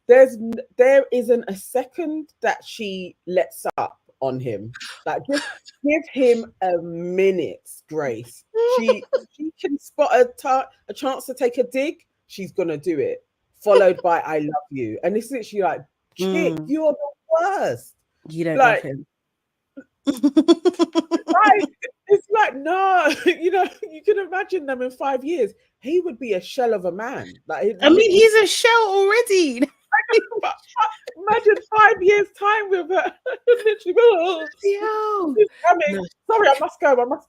there isn't a second that she lets up on him. Like, just give him a minute's grace. She can spot a chance to take a dig, she's gonna do it. Followed by "I love you," and it's literally like, chick, you're the worst. You don't love him. Right? It's like, no, you know, you can imagine them in 5 years. He would be a shell of a man. Like, I mean, he's a shell already. Imagine 5 years time with her. Literally, sorry, I must go.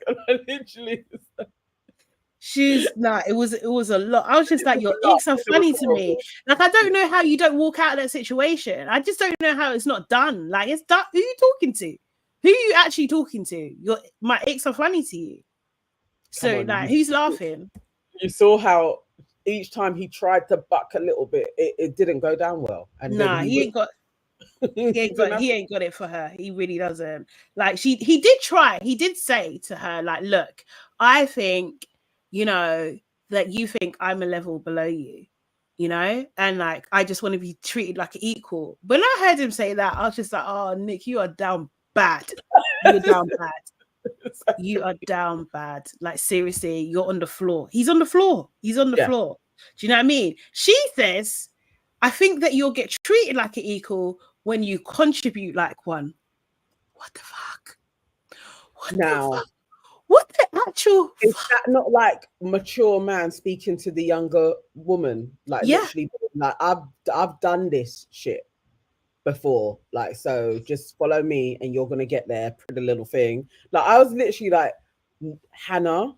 Literally. It was a lot. I was just like, your icks are funny to me. Like, I don't know how you don't walk out of that situation. I just don't know how it's not done. Like, it's done. Who are you talking to? Who are you actually talking to? My icks are funny to you. So, like, who's laughing? You saw how each time he tried to buck a little bit, it didn't go down well. And he ain't got it for her. He really doesn't. Like, he did try. He did say to her, like, look, I think, you know, that you think I'm a level below you, you know, and like, I just want to be treated like an equal. When I heard him say that, I was just like, oh, Nick, you are down bad. You're down bad. You are down bad. Like, seriously, you're on the floor. He's on the floor. Floor. Do you know what I mean? She says, I think that you'll get treated like an equal when you contribute like one. What the fuck? What the actual? Is that not like mature man speaking to the younger woman? Like, literally, like, I've done this shit before. Like, so just follow me and you're gonna get there, pretty little thing. Like, I was literally like, Hannah,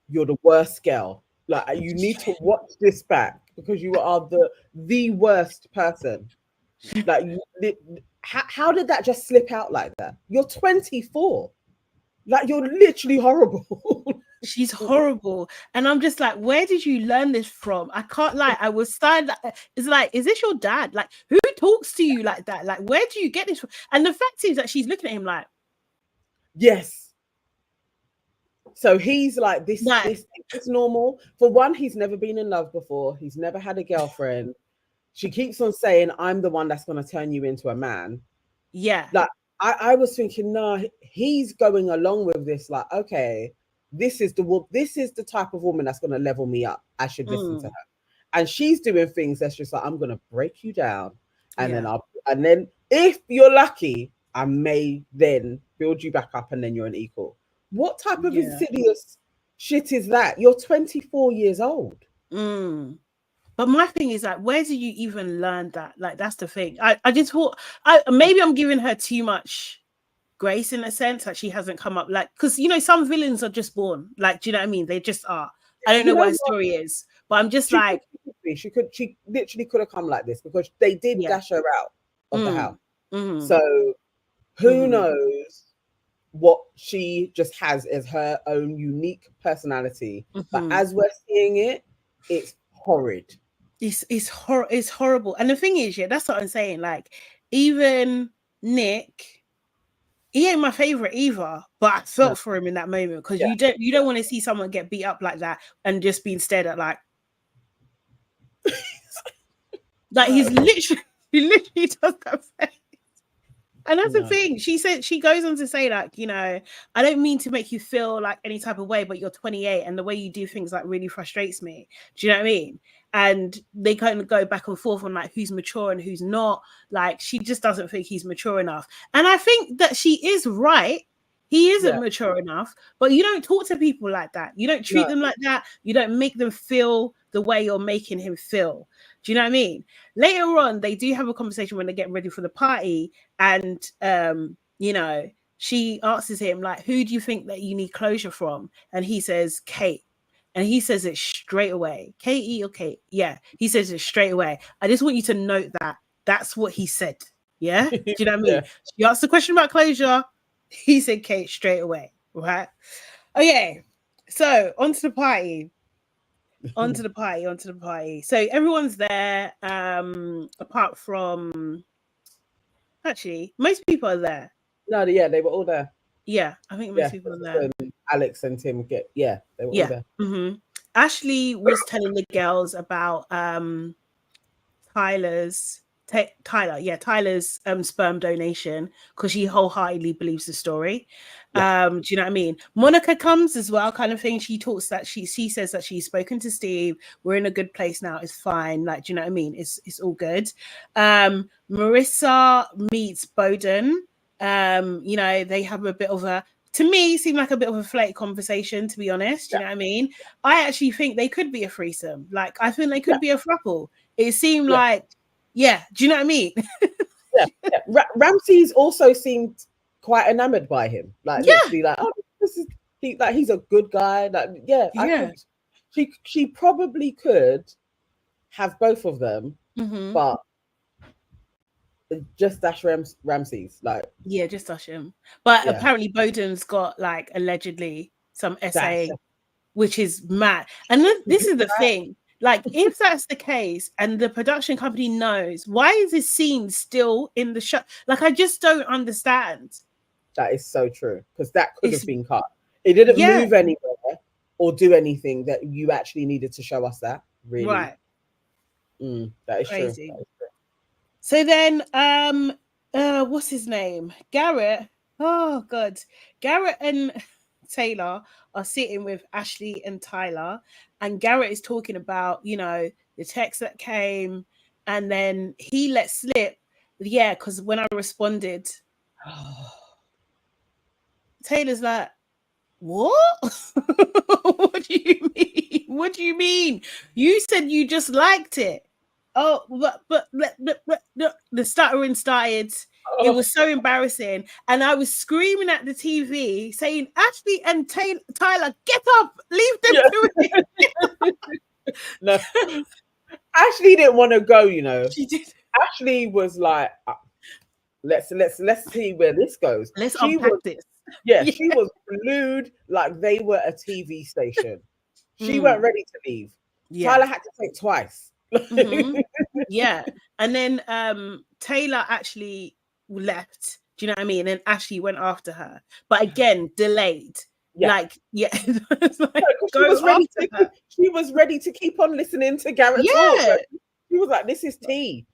you're the worst girl. Like, you need to watch this back because you are the worst person. Like, how did that just slip out like that? You're 24. Like, you're literally horrible. She's horrible. And I'm just like, where did you learn this from? I can't lie. I was starting. It's like, is this your dad? Like, who talks to you like that? Like, where do you get this from? And the fact is that she's looking at him like, yes. So he's like, this is normal. For one, he's never been in love before. He's never had a girlfriend. She keeps on saying, I'm the one that's going to turn you into a man. Yeah. Like, I was thinking, no, he's going along with this. Like, okay, this is the type of woman that's going to level me up. I should listen to her. And she's doing things that's just like, I'm going to break you down. And then if you're lucky, I may then build you back up and then you're an equal. What type of insidious shit is that? You're 24 years old. But my thing is, like, where do you even learn that? Like, that's the thing. I just thought, maybe I'm giving her too much grace in a sense that she hasn't come up, like, because, you know, some villains are just born. Like, do you know what I mean? They just are. I don't know what her story is, but I'm just like, she literally could have come like this because they did dash her out of the house. So who knows what she just has as her own unique personality. But as we're seeing it, it's horrid. It's horrible. And the thing is, that's what I'm saying. Like, even Nick, he ain't my favorite either, but I felt for him in that moment because you don't want to see someone get beat up like that and just being stared at like he literally does that face. And that's the thing. She said, she goes on to say, like, you know, I don't mean to make you feel like any type of way, but you're 28 and the way you do things like really frustrates me. Do you know what I mean? And they kind of go back and forth on like who's mature and who's not. Like, she just doesn't think he's mature enough. And I think that she is right. He isn't mature enough, but you don't talk to people like that. You don't treat them like that. You don't make them feel the way you're making him feel. Do you know what I mean? Later on, they do have a conversation when they're getting ready for the party. And, you know, she asks him, like, who do you think that you need closure from? And he says, Kate. And he says it straight away. K-E or Kate? Yeah, he says it straight away. I just want you to note that. That's what he said. Yeah? Do you know what I mean? She asked the question about closure. He said Kate straight away. Right? Okay. So, onto the party. Onto the party. So everyone's there, apart from, actually, most people are there. No, they were all there. Yeah, I think most people are there. Alex and Tim they were all there. Ashley was telling the girls about Tyler's sperm donation because she wholeheartedly believes the story. Do you know what I mean? Monica comes as well, kind of thing. She talks that she says that she's spoken to Steve. We're in a good place now. It's fine. Like, do you know what I mean? It's all good. Marissa meets Bowden. You know, they have a bit of a, to me, seemed like a bit of a flirty conversation, to be honest. Do you know what I mean? I actually think they could be a threesome. Like, I think they could be a throuple. It seemed like, do you know what I mean? Ramsey's also seemed quite enamored by him. Like, literally, like, oh, he's a good guy. Like, she probably could have both of them, but just dash Ramsey's. Like, just dash him. But apparently Bowden's got, like, allegedly some essay, which is mad. And this is the thing. Like, if that's the case and the production company knows, why is this scene still in the show? Like, I just don't understand. That is so true, because that could have been cut. It didn't move anywhere or do anything that you actually needed to show us that. Really, right? That is crazy. True. So then, what's his name? Garrett. Oh God, Garrett and Taylor are sitting with Ashley and Tyler, and Garrett is talking about, you know, the text that came, and then he let slip, because when I responded, Taylor's like, what? What do you mean? What do you mean? You said you just liked it. Oh, but the stuttering started. It was so embarrassing. And I was screaming at the TV saying, Ashley and Tyler, get up, leave them to it. No, Ashley didn't want to go, you know. She did. Ashley was like, let's see where this goes. Let's unpack this. Yeah, she was glued like they were a TV station. She weren't ready to leave. Yeah. Tyler had to think twice. Yeah. And then Taylor actually left. Do you know what I mean? And Ashley went after her. But again, delayed. Yeah. Like, yeah. She was ready to keep on listening to Garrett talk. Like, she was like, this is tea.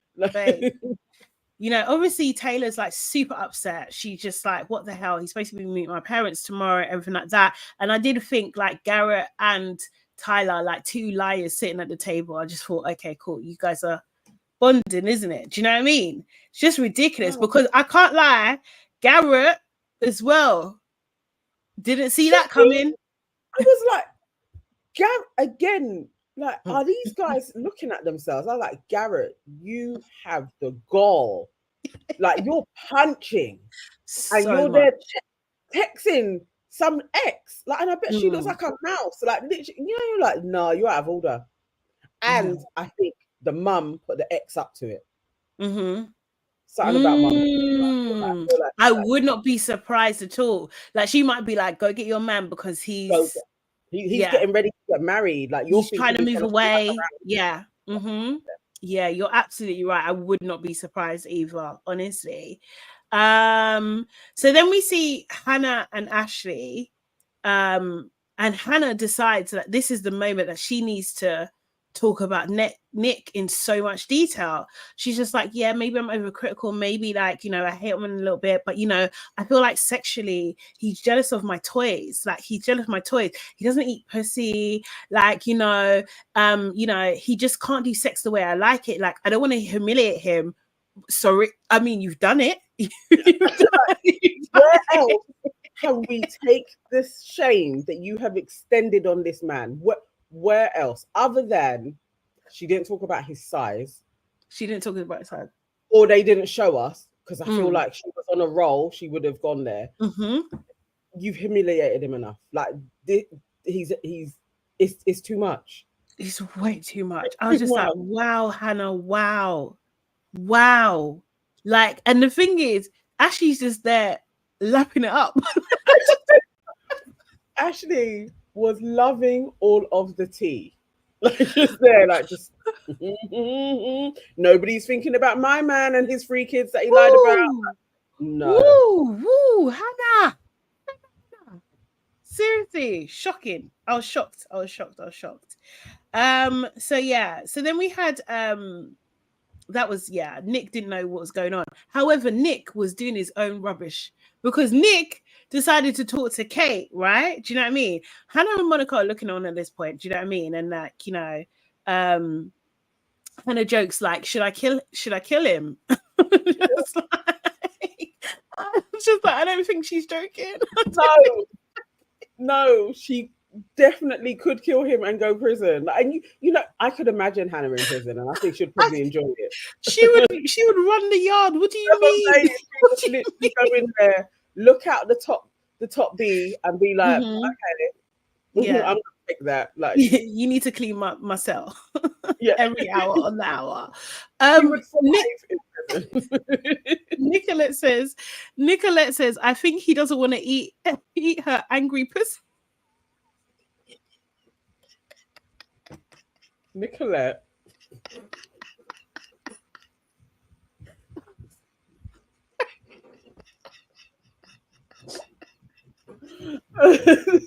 You know, obviously Taylor's like super upset. She's just like, what the hell? He's supposed to be meeting my parents tomorrow, everything like that. And I did think like Garrett and Tyler, like two liars sitting at the table. I just thought, okay, cool. You guys are bonding, isn't it? Do you know what I mean? It's just ridiculous because I can't lie. Garrett as well didn't see that coming. I was like, Garrett again. Like, are these guys looking at themselves? I'm like, Garrett, you have the gall. Like, you're punching. So and you're there texting some ex. Like, and I bet she looks like a mouse. Like, literally, you know, you're like, no, you're out of order. And I think the mum put the ex up to it. Something about mum. I would not be surprised at all. Like, she might be like, go get your man because he's getting ready to get married. Like, you're trying to move away. Yeah. Yeah, you're absolutely right. I would not be surprised either, honestly. So then we see Hannah and Ashley. And Hannah decides that this is the moment that she needs to talk about Nick in so much detail. She's just like, yeah, maybe I'm overcritical, maybe like, you know, I hate him a little bit, but you know, I feel like sexually he's jealous of my toys. Like, he's jealous of my toys. He doesn't eat pussy, like, you know, he just can't do sex the way I like it. Like, I don't want to humiliate him. Sorry, I mean, you've done it. Where else can we take this shame that you have extended on this man? Where else, other than she didn't talk about his size? She didn't talk about his size, or they didn't show us, because I feel like she was on a roll. She would have gone there. You've humiliated him enough. Like, it's too much. It's way too much. I was just like, wow, Hannah, wow. Like, and the thing is, Ashley's just there lapping it up. Ashley was loving all of the tea. Like, just there, like, just nobody's thinking about my man and his 3 kids that he lied about. No. Woo, Hannah. Seriously, shocking. I was shocked. So yeah, so then we had Nick didn't know what was going on. However, Nick was doing his own rubbish because Nick decided to talk to Kate, right? Do you know what I mean? Hannah and Monica are looking on at this point, do you know what I mean? And like, you know, Hannah jokes like, should I kill him? Just like, I don't think she's joking. No, she definitely could kill him and go prison. And you know, I could imagine Hannah in prison, and I think she'd probably enjoy it. She would run the yard. What do you mean? She would literally go in there, look out the top B, and be like, okay, I'm gonna take that. Like, you need to clean my cell. Every hour on the hour. Nicolette says, I think he doesn't want to eat her angry pussy. Nicolette.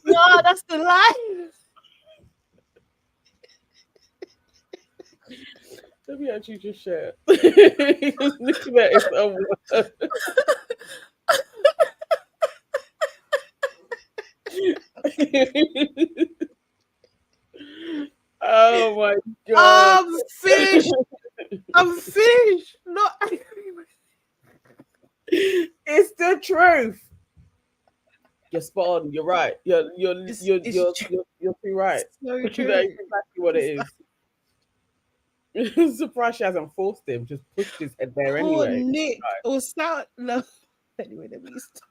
No, that's the line. Let me actually just share. Nicolette is oh my god. I'm finished. Not it's the truth. You're spot on. You're right. You're too right. So true. That's exactly what it is. I'm surprised she hasn't forced him, just pushed his head there Poor anyway. Nick. Or start. No. Anyway, let me stop.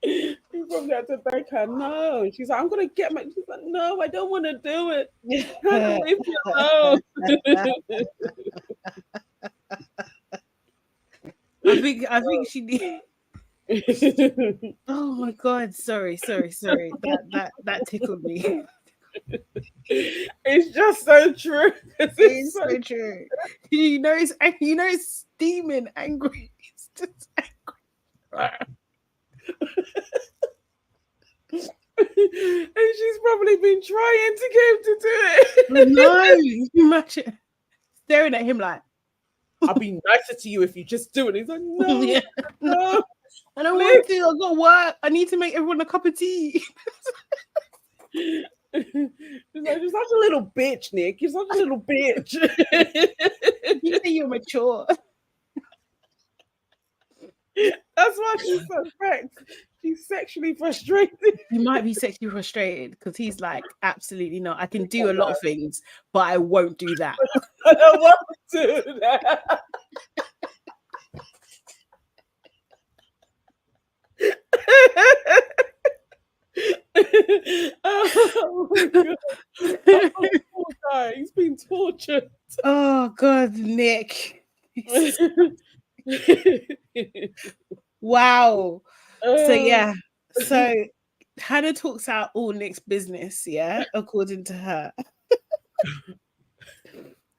He probably had to beg her. No, she's like, I'm gonna get my. She's like, no, I don't want to do it. Hannah, leave me alone. I think she did. Oh my god! Sorry. That tickled me. It's just so true. It's so true. It's steaming angry. It's just angry. And she's probably been trying to get him to do it. No, imagine staring at him like, I'll be nicer to you if you just do it. He's like, no, yeah. no. I don't want to. I got work. I need to make everyone a cup of tea. He's like, you're such a little bitch, Nick. You're such a little bitch. You say you're mature. That's why she's so vexed. She's sexually frustrated. You might be sexually frustrated because he's like, absolutely not. I can do a lot of things, but I won't do that. I don't want to do that. Oh my god. Oh, poor guy. He's been tortured. Oh god, Nick. Wow. So yeah. So Hannah talks out all Nick's business, yeah, according to her.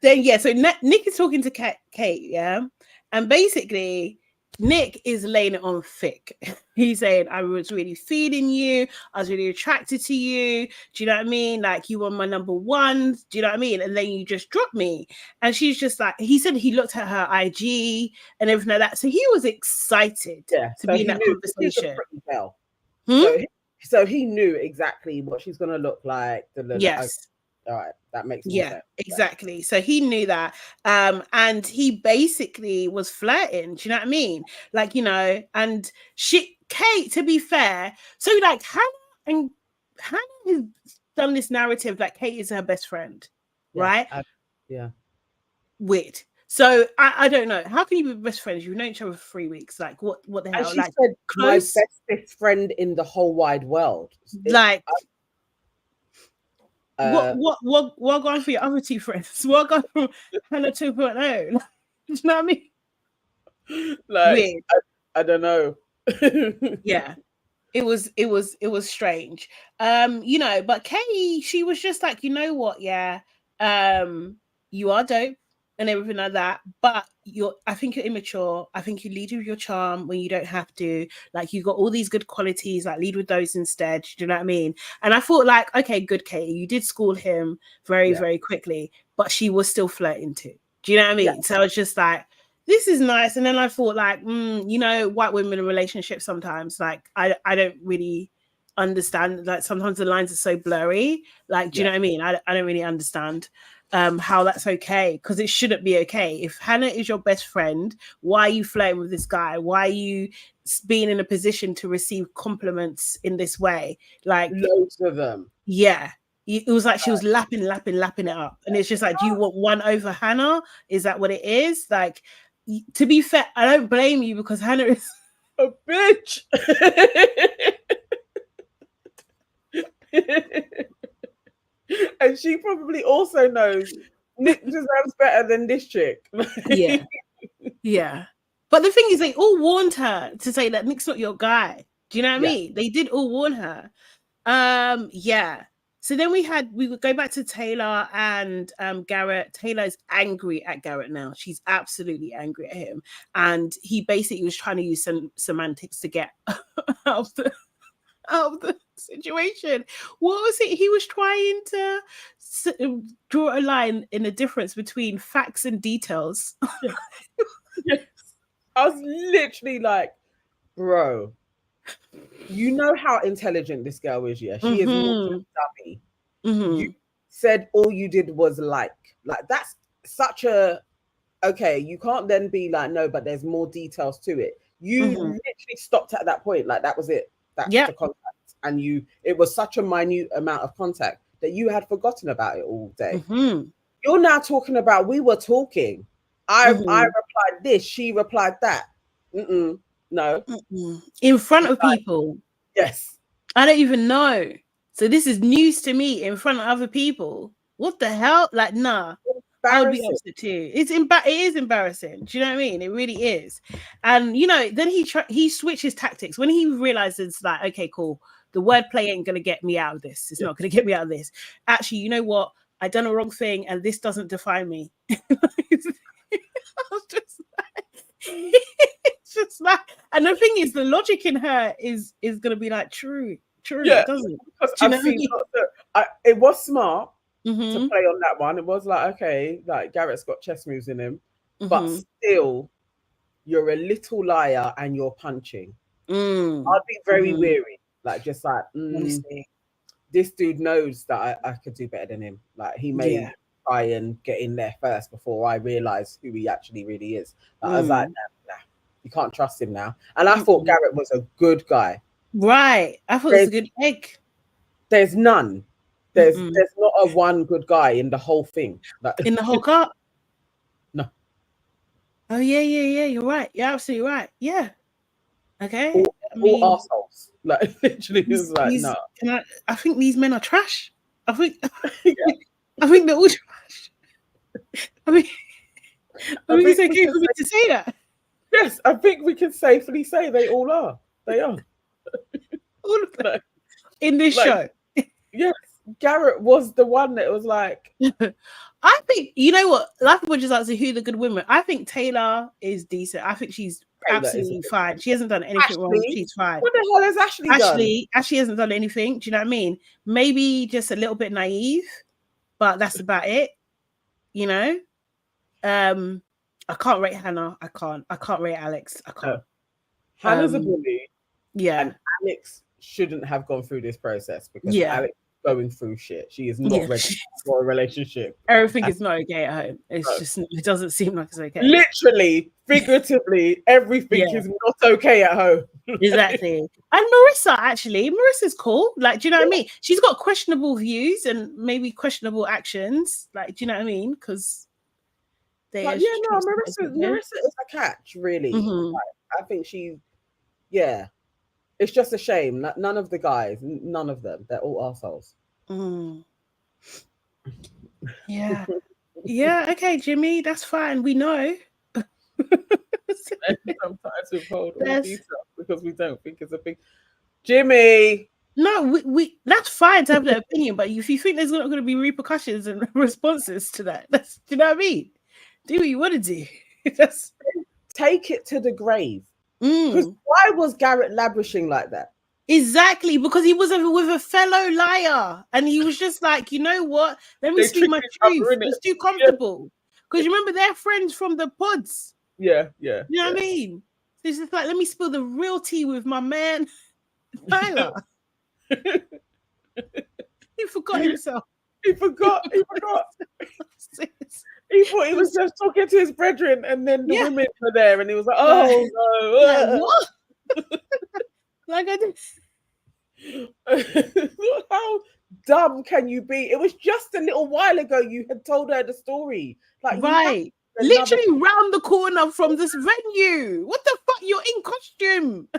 Then yeah, so Nick is talking to Kate, yeah, and basically Nick is laying it on thick. He's saying, I was really feeling you. I was really attracted to you. Do you know what I mean? Like, you were my number one. Do you know what I mean? And then you just dropped me. And she's just like, he said he looked at her IG and everything like that. So he was excited to be in that conversation. So he knew exactly what she's going to look like. Yes. All right, that makes sense. Exactly. So he knew that, and he basically was flirting. Do you know what I mean? Like, you know, and Kate, to be fair, so like Hannah has done this narrative like Kate is her best friend, right? Weird. So I don't know. How can you be best friends? You've known each other for 3 weeks. Like, what the hell? And she like, said, close? My bestest friend in the whole wide world. Like. What going for your other two friends? What going from Hannah 2.0? Do you know what I mean? Like, weird. I don't know. Yeah, it was strange. You know, but Katie, she was just like, you know what? Yeah, you are dope and everything like that, but I think you're immature. I think you lead with your charm when you don't have to. Like, you got all these good qualities, like lead with those instead. Do you know what I mean? And I thought, like, okay, good, Katie, you did school him very, very quickly, but she was still flirting too. Do you know what I mean? Yeah. So I was just like, this is nice. And then I thought, like, you know, white women in relationships sometimes, like, I don't really understand. Like, sometimes the lines are so blurry. Like, do you know what I mean? I don't really understand how that's okay, because it shouldn't be okay. If Hannah is your best friend, why are you flirting with this guy? Why are you being in a position to receive compliments in this way? Like, loads of them. Yeah. It was like she was lapping it up. And it's just like, do you want one over Hannah? Is that what it is? Like, to be fair, I don't blame you, because Hannah is a bitch. And she probably also knows Nick deserves better than this chick. Yeah. But the thing is, they all warned her to say that Nick's not your guy. Do you know what I mean? They did all warn her. Yeah. So then we would go back to Taylor and Garrett. Taylor is angry at Garrett now. She's absolutely angry at him. And he basically was trying to use some semantics to get out of the situation. What was it? He was trying to draw a line in the difference between facts and details. Yes. I was literally like, bro, you know how intelligent this girl is, yeah? She is not a dummy. You said all you did was like that's such a, okay, you can't then be like, no, but there's more details to it. You literally stopped at that point. Like, that was it. That's the contact. And it was such a minute amount of contact. that you had forgotten about it all day. Mm-hmm. You're now talking about we were talking. I replied this, she replied that. No. In front of people. Yes. I don't even know. So this is news to me in front of other people. What the hell? Like, nah. I would be upset too. It is embarrassing. Do you know what I mean? It really is. And you know, then he switches tactics when he realizes that, okay, cool, the wordplay ain't gonna get me out of this. It's not gonna get me out of this. Actually, you know what? I done a wrong thing, and this doesn't define me. I was just like, it's just like, and the thing is, the logic in her is gonna be like true. Yeah, it doesn't. Because I've seen it was smart to Mm-hmm. play on that one. It was like, okay, like Garrett's got chess moves in him, but Mm-hmm. still, you're a little liar and you're punching. I'd be very weary, like just like this dude knows that I could do better than him. Like he may try and get in there first before I realize who he actually really is. Like, I was like, nah, you can't trust him now. And I thought Garrett was a good guy. Right. I thought it was a good egg. There's none. There's not a one good guy in the whole thing. Like, in the whole car? No. Oh yeah. You're right. You're absolutely right. Yeah. Okay. All assholes. Like literally, it's like no. I think these men are trash. I think I think they're all trash. I think it's okay for me to say that. Yes, I think we can safely say they all are. They are. All of them. In this show. Yes. Garrett was the one that was like, I think, you know what, a lot of people just ask who the good women. I think Taylor is decent. I think she's absolutely fine. She hasn't done anything wrong. She's fine. What the hell has Ashley done? Ashley hasn't done anything. Do you know what I mean? Maybe just a little bit naive, but that's about it. You know? I can't rate Hannah. I can't rate Alex. I can't. Hannah's a bully. Yeah. And Alex shouldn't have gone through this process because Alex going through shit. She is not ready for a relationship. Everything is not okay at home. It's just, it doesn't seem like it's okay. Literally, figuratively, everything is not okay at home. Exactly. And Marissa's cool. Like, do you know what I mean? She's got questionable views and maybe questionable actions. Like, do you know what I mean? Because Marissa is a catch, really. Like, I think she's it's just a shame that none of the guys, none of them, they're all assholes. Yeah. Okay, Jimmy, that's fine. We know. Sometimes we hold all details because we don't think it's a big Jimmy. No, we that's fine to have that opinion, but if you think there's not going to be repercussions and responses to that, do you know what I mean? Do what you want to do. Take it to the grave. Because why was Garrett labrishing like that? Exactly, because he was with a fellow liar, and he was just like, you know what? Let me speak my truth. It's too comfortable. Because you remember they're friends from the pods. Yeah. You know what I mean? So it's just like, let me spill the real tea with my man Tyler. He forgot himself. He forgot. He thought he was just talking to his brethren, and then the women were there, and he was like, "Oh no!" Like, what? Like I did. How dumb can you be? It was just a little while ago you had told her the story. Like, right, literally round the corner from this venue. What the fuck? You're in costume.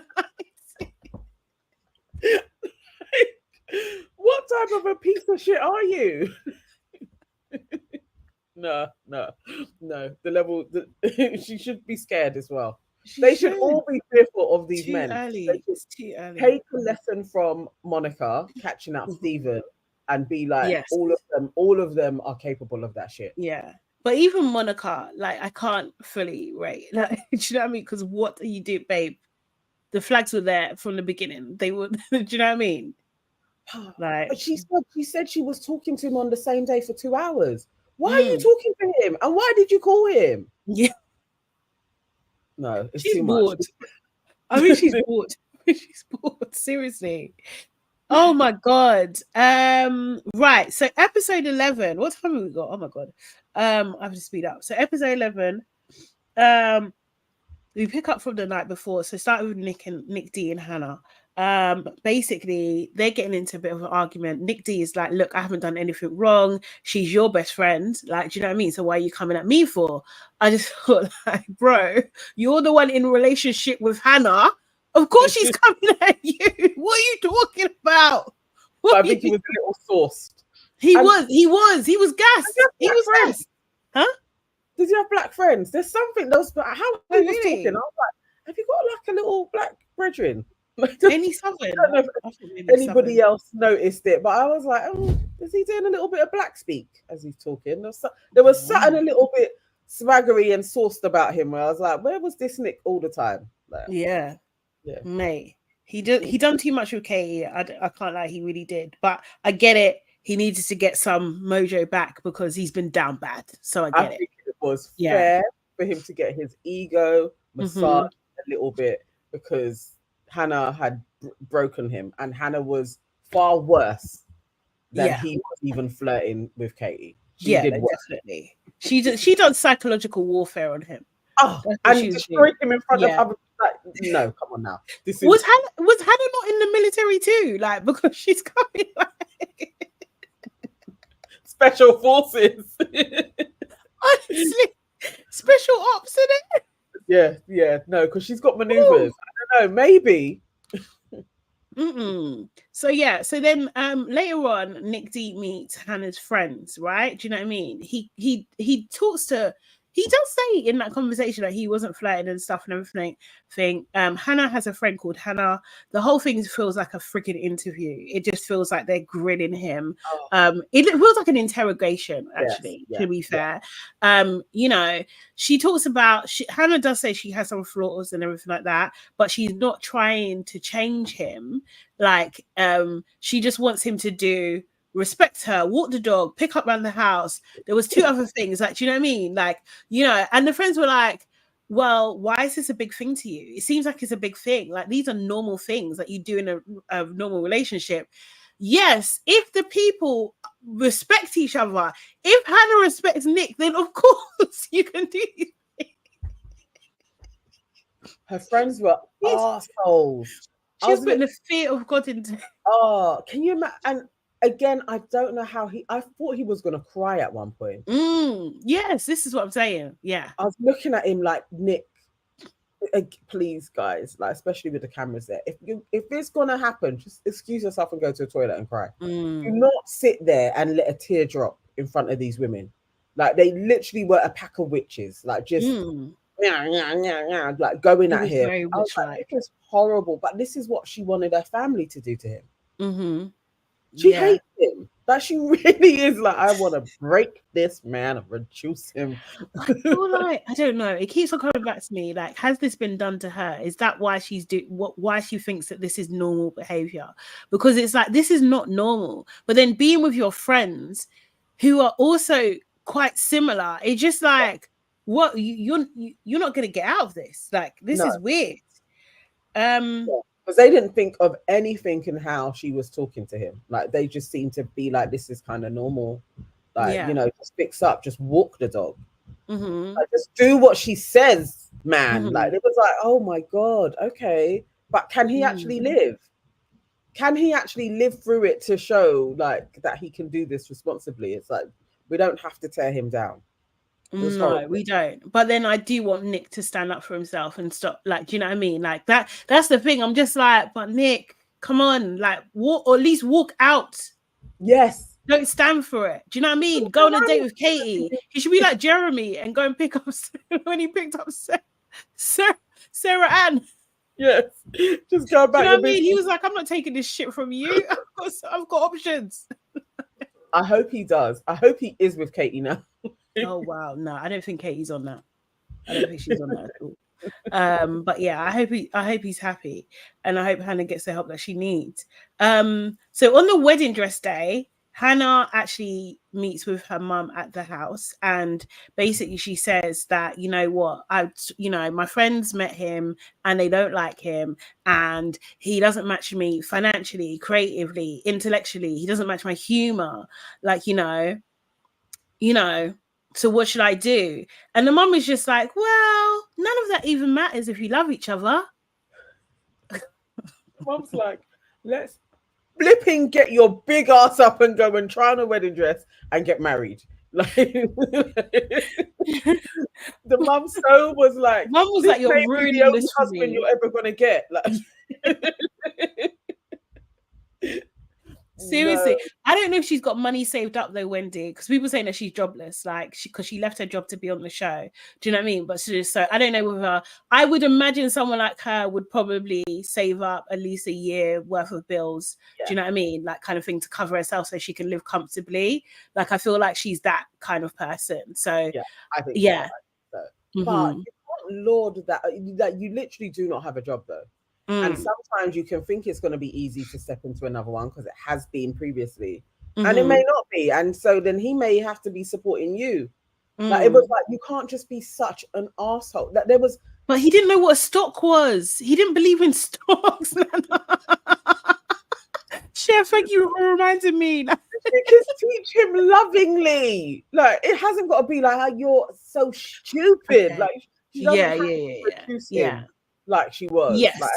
What type of a piece of shit are you? No. The level she should be scared as well. They should all be fearful of these men. It's too early. Take a lesson from Monica catching out Steven and be like, all of them are capable of that shit. Yeah. But even Monica, like, I can't fully rate. Like, do you know what I mean? Because what you did, babe, the flags were there from the beginning. They were, do you know what I mean? Like, but she said she was talking to him on the same day for 2 hours. Why are you talking to him? And why did you call him? Yeah. No, it's she's too bored. much. I mean, she's bored. She's bored. Seriously. Oh my god. Right. So episode 11. What time have we got? Oh my god. I have to speed up. So episode 11. We pick up from the night before. So started with Nick D and Hannah. Basically they're getting into a bit of an argument. Nick D is like, look, I haven't done anything wrong. She's your best friend. Like, do you know what I mean? So why are you coming at me for? I just thought, like, bro, you're the one in a relationship with Hannah. Of course she's coming at you. What are you talking about? I think he was a little sauced. He was gassed. He was gassed. Huh? Did you have black friends? There's something else, but how he was really? talking, I was like, have you got like a little black brethren? Any Southern? I don't know if anybody else noticed it, but I was like, oh, is he doing a little bit of black speak as he's talking? There was something a little bit swaggery and sauced about him where I was like, where was this Nick all the time? Like, yeah, mate. He done too much with Katie. I can't lie, he really did. But I get it. He needed to get some mojo back because he's been down bad. So I get it. Think it was fair for him to get his ego massaged a little bit because Hannah had broken him, and Hannah was far worse than he was even flirting with Katie. She did definitely. She done psychological warfare on him. Oh, and destroyed him in front of other. Like, no, come on now. Was Hannah not in the military too? Like, because she's coming like special forces. Honestly, special ops in it. Yeah, no, because she's got maneuvers. I don't know, maybe. So then later on, Nick D meets Hannah's friends, right? Do you know what I mean? He talks to. He does say in that conversation that he wasn't flirting and stuff and everything. Hannah has a friend called Hannah. The whole thing feels like a freaking interview. It just feels like they're grilling him. It feels like an interrogation, actually, to be fair. You know, she talks about, Hannah does say she has some flaws and everything like that, but she's not trying to change him. Like, she just wants him to respect her, walk the dog, pick up around the house. There was 2 other things, like, do you know what I mean? Like, you know, and the friends were like, well, why is this a big thing to you? It seems like it's a big thing. Like, these are normal things that you do in a normal relationship. Yes, if the people respect each other, if Hannah respects Nick, then of course you can do it. Her friends were assholes. She was putting the fear of God into. Oh, can you imagine? And again, I don't know how I thought he was going to cry at one point. Yes, this is what I'm saying. Yeah. I was looking at him like, Nick, please, guys, like, especially with the cameras there. If it's going to happen, just excuse yourself and go to the toilet and cry. Do not sit there and let a tear drop in front of these women. Like, they literally were a pack of witches. Like, just, like, going at him. I was like, it was horrible. But this is what she wanted her family to do to him. She hates him. Like, she really is like, I want to break this man and reduce him. I feel like, I don't know. It keeps on coming back to me. Like, has this been done to her? Is that why why she thinks that this is normal behavior? Because it's like, this is not normal. But then being with your friends who are also quite similar, it's just like, what you're not going to get out of this. Like, this is weird. Because they didn't think of anything in how she was talking to him. Like, they just seemed to be like, this is kind of normal. Like, you know, just fix up, just walk the dog. Like, just do what she says, man. Like, it was like, oh my God, okay. But can he actually live? Can he actually live through it to show, like, that he can do this responsibly? It's like, we don't have to tear him down. No, we don't. But then I do want Nick to stand up for himself and stop. Like, do you know what I mean? Like, that's the thing. I'm just like, but Nick, come on, like, walk, or at least walk out. Yes. Don't stand for it. Do you know what I mean? Go on a date with Katie. He should be like Jeremy and go and pick up when he picked up Sarah Ann. Yes. Just go back. Do you know what I mean? He was like, I'm not taking this shit from you. I've got options. I hope he does. I hope he is with Katie now. Oh wow, no, I don't think Katie's on that. I don't think she's on that at all. But yeah, I hope he's happy, and I hope Hannah gets the help that she needs. So on the wedding dress day, Hannah actually meets with her mum at the house, and basically she says that, you know what, my friends met him and they don't like him, and he doesn't match me financially, creatively, intellectually. He doesn't match my humor, like, you know. So what should I do? And the mum is just like, well, none of that even matters if you love each other. Mom's like, let's flipping get your big ass up and go and try on a wedding dress and get married. Like the mum so was like, Mum was this like, you're may be the ruining only this for husband me. you're ever gonna get. Like Seriously, no, I don't know if she's got money saved up though, Wendy, because people saying that she's jobless, like because she left her job to be on the show. Do you know what I mean? But so I don't know whether I would imagine someone like her would probably save up at least a year worth of bills. yeah. Do you know what I mean? Like kind of thing to cover herself so she can live comfortably. Like I feel like she's that kind of person. So Yeah, I think yeah. so. But you can't laud that you literally do not have a job though. And sometimes you can think it's going to be easy to step into another one because it has been previously, and it may not be. And so then he may have to be supporting you. Like it was like you can't just be such an asshole. That there was, but he didn't know what a stock was. He didn't believe in stocks. Chef, thank you for reminding me. just teach him lovingly. Like it hasn't got to be like, oh, you're so stupid. Okay. Like she doesn't have to reduce him like she was. Yes. Like,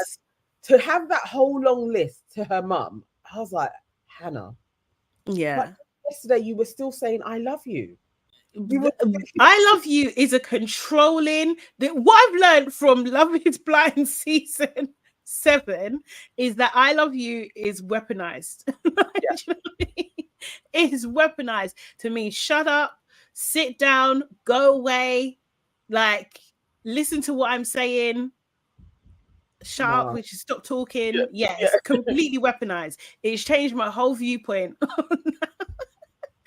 to have that whole long list to her mum, I was like, Hannah. Yeah. Like, yesterday you were still saying I love you. I love you is a controlling. What I've learned from Love Is Blind season 7 is that I love you is weaponized. Yeah. You know what I mean? It is weaponized to mean shut up, sit down, go away, like listen to what I'm saying. Shut up, which is stop talking. Yeah, it's completely weaponized. It's changed my whole viewpoint.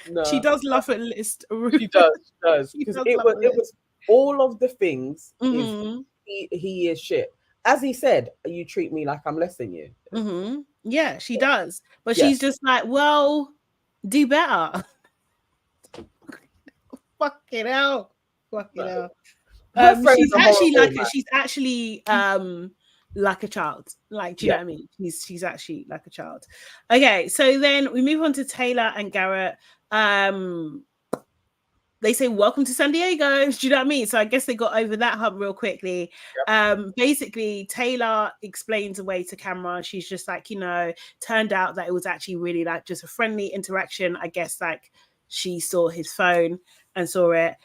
No, she does love a list. She does. Because it was all of the things. He is shit. As he said, you treat me like I'm less than you. Yeah, she does. But she's just like, well, do better. Fucking hell. She's actually like a child. Like, do you know what I mean? She's actually like a child. Okay, so then we move on to Taylor and Garrett. They say welcome to San Diego. Do you know what I mean? So I guess they got over that hump real quickly. Basically, Taylor explains away to camera. She's just like, turned out that it was actually really like just a friendly interaction. I guess like she saw his phone and saw it.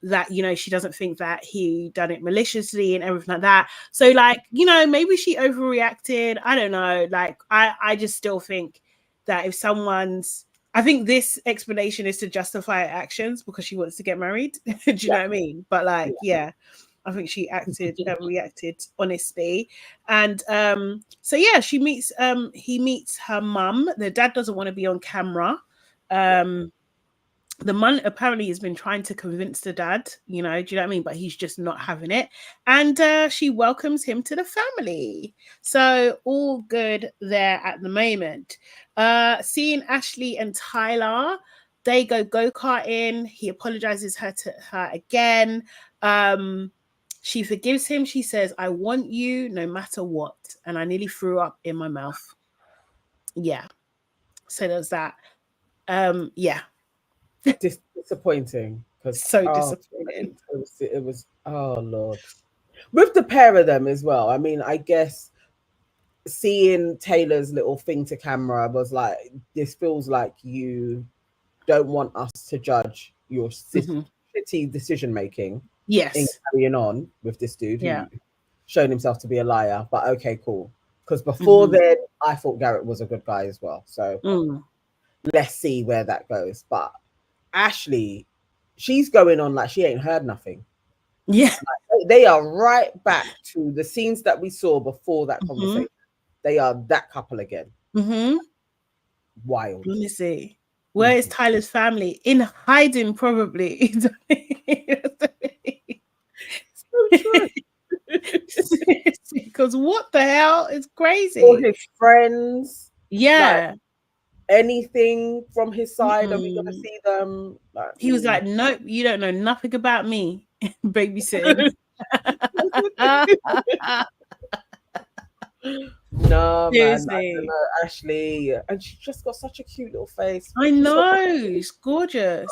That she doesn't think that he done it maliciously and everything like that. So like, maybe she overreacted. I don't know. Like I just still think that if I think this explanation is to justify her actions because she wants to get married. Do you know what I mean? But like, I think she reacted honestly. And he meets her mum. The dad doesn't want to be on camera. The mum apparently has been trying to convince the dad, do you know what I mean? But he's just not having it. And she welcomes him to the family. So all good there at the moment. Seeing Ashley and Tyler, they go-karting. He apologizes to her again. She forgives him. She says, I want you no matter what. And I nearly threw up in my mouth. Yeah. So there's that. Disappointing. Disappointing. It was oh Lord. With the pair of them as well. I mean, I guess seeing Taylor's little thing to camera was like, this feels like you don't want us to judge your shitty decision making. Yes. In carrying on with this dude who shown himself to be a liar. But okay, cool. Because before then, I thought Garrett was a good guy as well. So let's see where that goes. But Ashley, she's going on like she ain't heard nothing. Yeah. Like, they are right back to the scenes that we saw before that conversation. They are that couple again. Wild. Let me see. Where is Tyler's family? In hiding, probably. So true. Because what the hell is crazy? All his friends. Yeah. Like, anything from his side, are we gonna see them? Like, he was like, nope, you don't know nothing about me. Babysitting. No, man, I don't know, Ashley, and she just got such a cute little face. I know, it's gorgeous.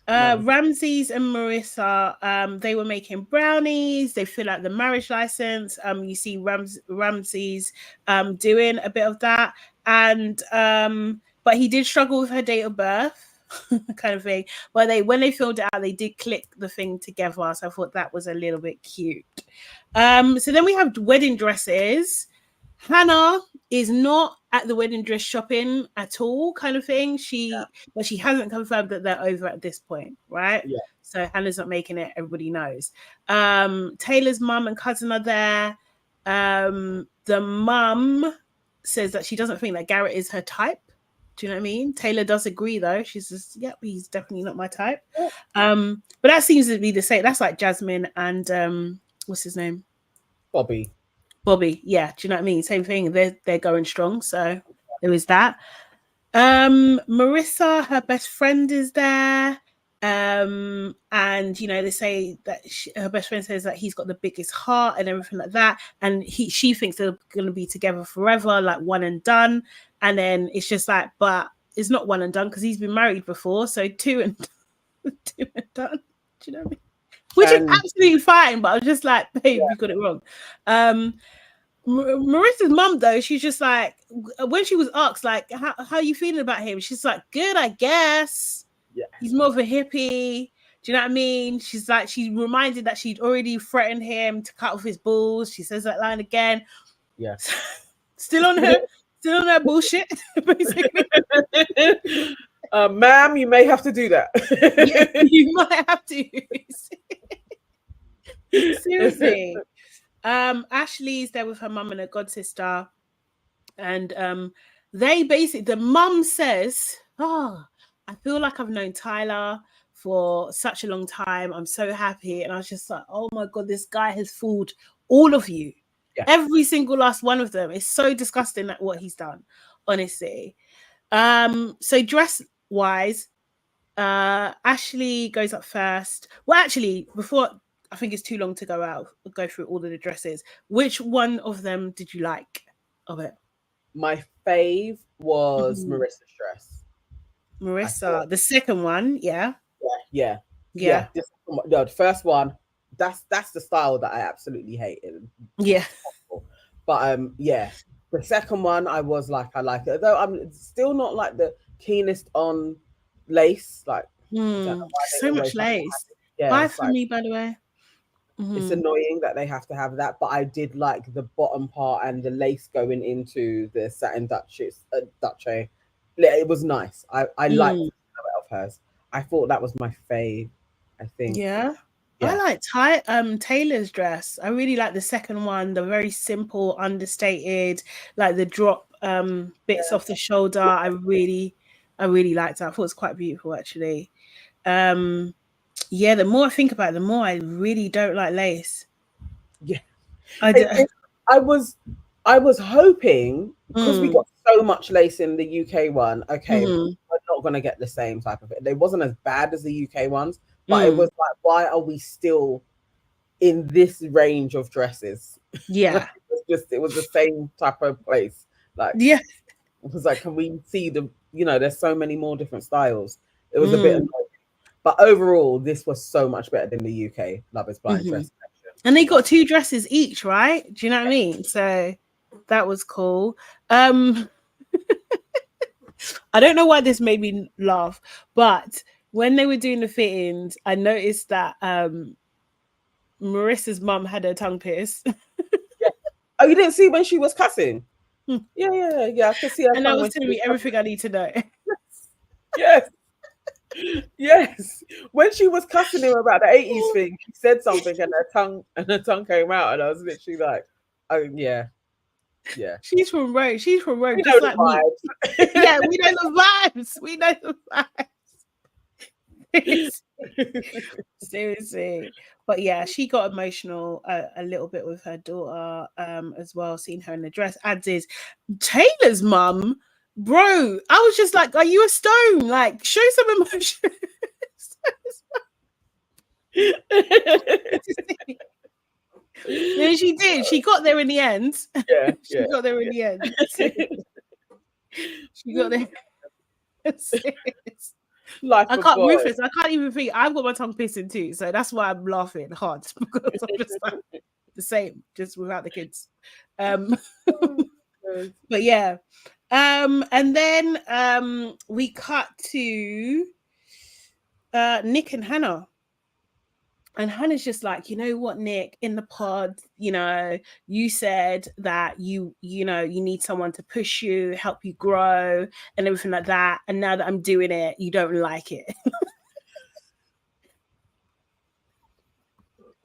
No. Ramses and Marissa, they were making brownies. They fill out the marriage license. You see Ramses doing a bit of that, and but he did struggle with her date of birth. Kind of thing. But when they filled it out, they did click the thing together. So I thought that was a little bit cute. So then we have wedding dresses. Hannah is not at the wedding dress shopping at all, kind of thing. But she hasn't confirmed that they're over at this point, right? Yeah. So Hannah's not making it. Everybody knows. Taylor's mum and cousin are there. The mum says that she doesn't think that Garrett is her type. Do you know what I mean? Taylor does agree though. She's just, yep, he's definitely not my type. But that seems to be the same. That's like Jasmine and what's his name? Bobby. Yeah. Do you know what I mean? Same thing. They're going strong. So there is that. Marissa, her best friend, is there. And they say that her best friend says that he's got the biggest heart and everything like that, and she thinks they're going to be together forever, like one and done. And then it's just like, but it's not one and done because he's been married before, so two and done. Do you know what I mean? Which is absolutely fine, but I was just like, babe, you got it wrong. Marissa's mum, though, she's just like, when she was asked, like, how are you feeling about him? She's like, good, I guess. Yeah. He's more of a hippie. Do you know what I mean? She's like, she reminded that she'd already threatened him to cut off his balls. She says that line again. Yeah. Still on her bullshit, basically. Ma'am, you may have to do that. Yeah, you might have to. Seriously. Ashley's there with her mum and her god sister, and they basically, the mum says, I feel like I've known Tyler for such a long time. I'm so happy. And I was just like, oh my god, this guy has fooled all of you. Yeah. Every single last one of them. Is so disgusting at what he's done, honestly. So dress wise, Ashley goes up first. Well, actually, before, I think it's too long to go through all of the dresses. Which one of them did you like of it? My fave was Marissa's dress. Marissa, the second one, yeah. The first one, that's the style that I absolutely hated. Yeah. But the second one, I was like, I like it. Though I'm still not like the keenest on lace. Like so much lace. Buy for me, by the way. It's annoying that they have to have that, but I did like the bottom part and the lace going into the satin duche. It was nice. I liked the silhouette of hers. I thought that was my fave. I think. Yeah. I like Taylor's dress. I really like the second one, the very simple, understated, like the drop bits off the shoulder. I really liked it. I thought it was quite beautiful, actually. The more I think about it, the more I really don't like lace. Yeah. I was hoping, because we got so much lace in the UK one, okay, we're not going to get the same type of it. It wasn't as bad as the UK ones, but it was like, why are we still in this range of dresses? Yeah. It was the same type of place. Like, yeah. It was like, can we see there's so many more different styles. It was a bit annoying. But overall, this was so much better than the UK Love is Blind dress section. And they got 2 dresses each, right? Do you know what I mean? So that was cool. I don't know why this made me laugh, but when they were doing the fittings, I noticed that Marissa's mum had her tongue pierced. Oh, you didn't see when she was cussing? Yeah. I could see her. And that was telling me everything I need to know. Yes. When she was cussing him about the 80s thing, she said something and her tongue came out, and I was literally like, oh yeah. She's from Rome. Just like me. Yeah, we know the vibes. Seriously. But yeah, she got emotional a little bit with her daughter as well, seeing her in the dress. As is Taylor's mum. Bro, I was just like, are you a stone? Like, show some emotion. And she did. She got there in the end. She got there in the end. She got there. Life I of can't, boy. Rufus, I can't even think. I've got my tongue piercing too. So that's why I'm laughing hard because I'm just like the same, just without the kids. Um, but yeah. And then we cut to Nick and Hannah. And Hannah's just like, you know what, Nick, in the pod, you know, you said that you know, you need someone to push you, help you grow and everything like that. And now that I'm doing it, you don't like it.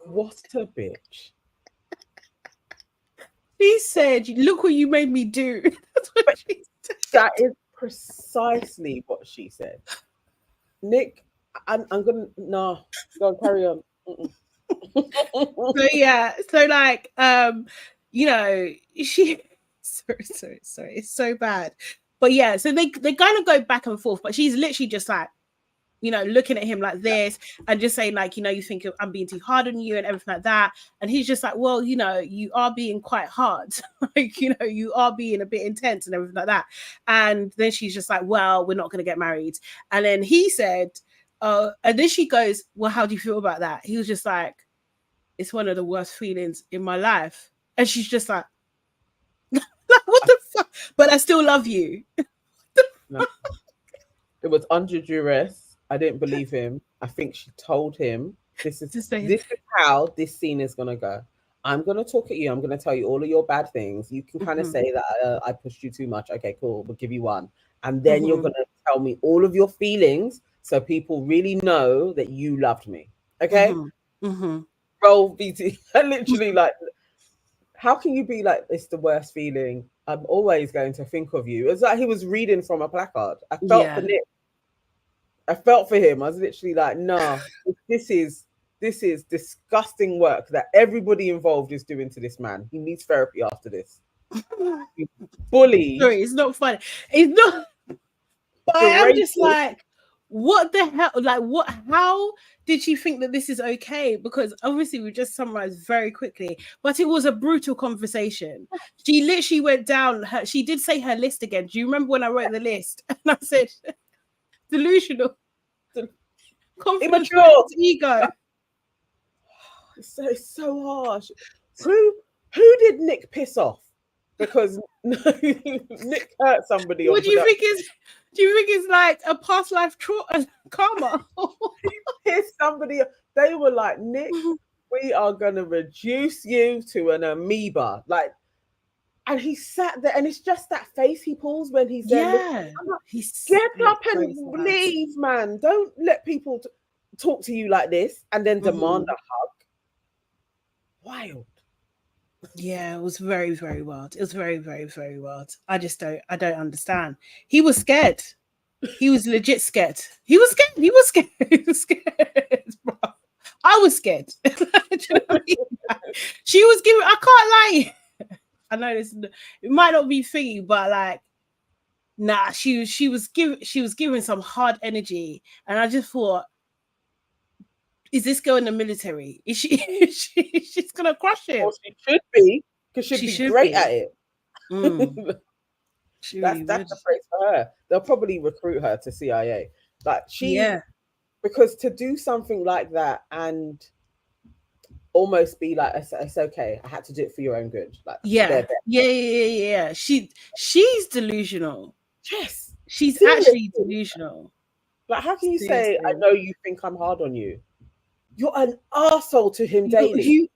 What a bitch. She said, look what you made me do. That's what she said. That is precisely what she said. Nick, I'm gonna no, go on, carry on. So yeah, so like you know, she sorry, it's so bad. But yeah, so they kind of go back and forth, but she's literally just like, you know, looking at him like this and just saying like, you know, you think I'm being too hard on you and everything like that. And he's just like, well, you know, you are being quite hard. Like, you know, you are being a bit intense and everything like that. And then she's just like, well, we're not going to get married. And then he said, and then she goes, well, how do you feel about that? He was just like, it's one of the worst feelings in my life. And she's just like, like, what the fuck? But I still love you. No. It was under duress. I didn't believe him. I think she told him, this is how this scene is going to go. I'm going to talk at you. I'm going to tell you all of your bad things. You can kind of say that I pushed you too much. Okay, cool. We'll give you one. And then you're going to tell me all of your feelings so people really know that you loved me. Okay? Roll BT. I literally like, how can you be like, it's the worst feeling? I'm always going to think of you. It's like he was reading from a placard. I felt for Nick. I felt for him. I was literally like, nah, this is disgusting work that everybody involved is doing to this man. He needs therapy after this. He's bullied. Sorry, it's not funny. It's not. But I'm just like, what the hell? Like, what? How did she think that this is okay? Because obviously we just summarized very quickly, but it was a brutal conversation. She literally went down. She did say her list again. Do you remember when I wrote the list? And I said, delusional, confidence, immature, ego. It's so harsh. Who did Nick piss off? Because Nick hurt somebody. What do you think is? Do you think it's like a past life karma? Here's somebody. They were like, Nick, we are gonna reduce you to an amoeba. Like, and he sat there, and it's just that face he pulls when he's there. Yeah, like, get up and leave, man. Don't let people talk to you like this and then demand a hug. Wild. Yeah, it was very, very wild. It was very, very, very wild. I don't understand. He was scared. He was legit scared. He was scared. He was scared. He was scared, bro. I was scared. You know what I mean? She was giving, I can't lie. I know this, it might not be thingy, but like, nah, she was giving some hard energy. And I just thought, is this girl in the military? Is she's gonna crush him? Well, she should be, because she'd be great at it. That's the place for her. They'll probably recruit her to CIA. Like because to do something like that and almost be like, it's okay, I had to do it for your own good. Like, yeah. She's delusional. Yes, she's actually delusional. Like, how can you say, I know you think I'm hard on you? You're an arsehole to him daily.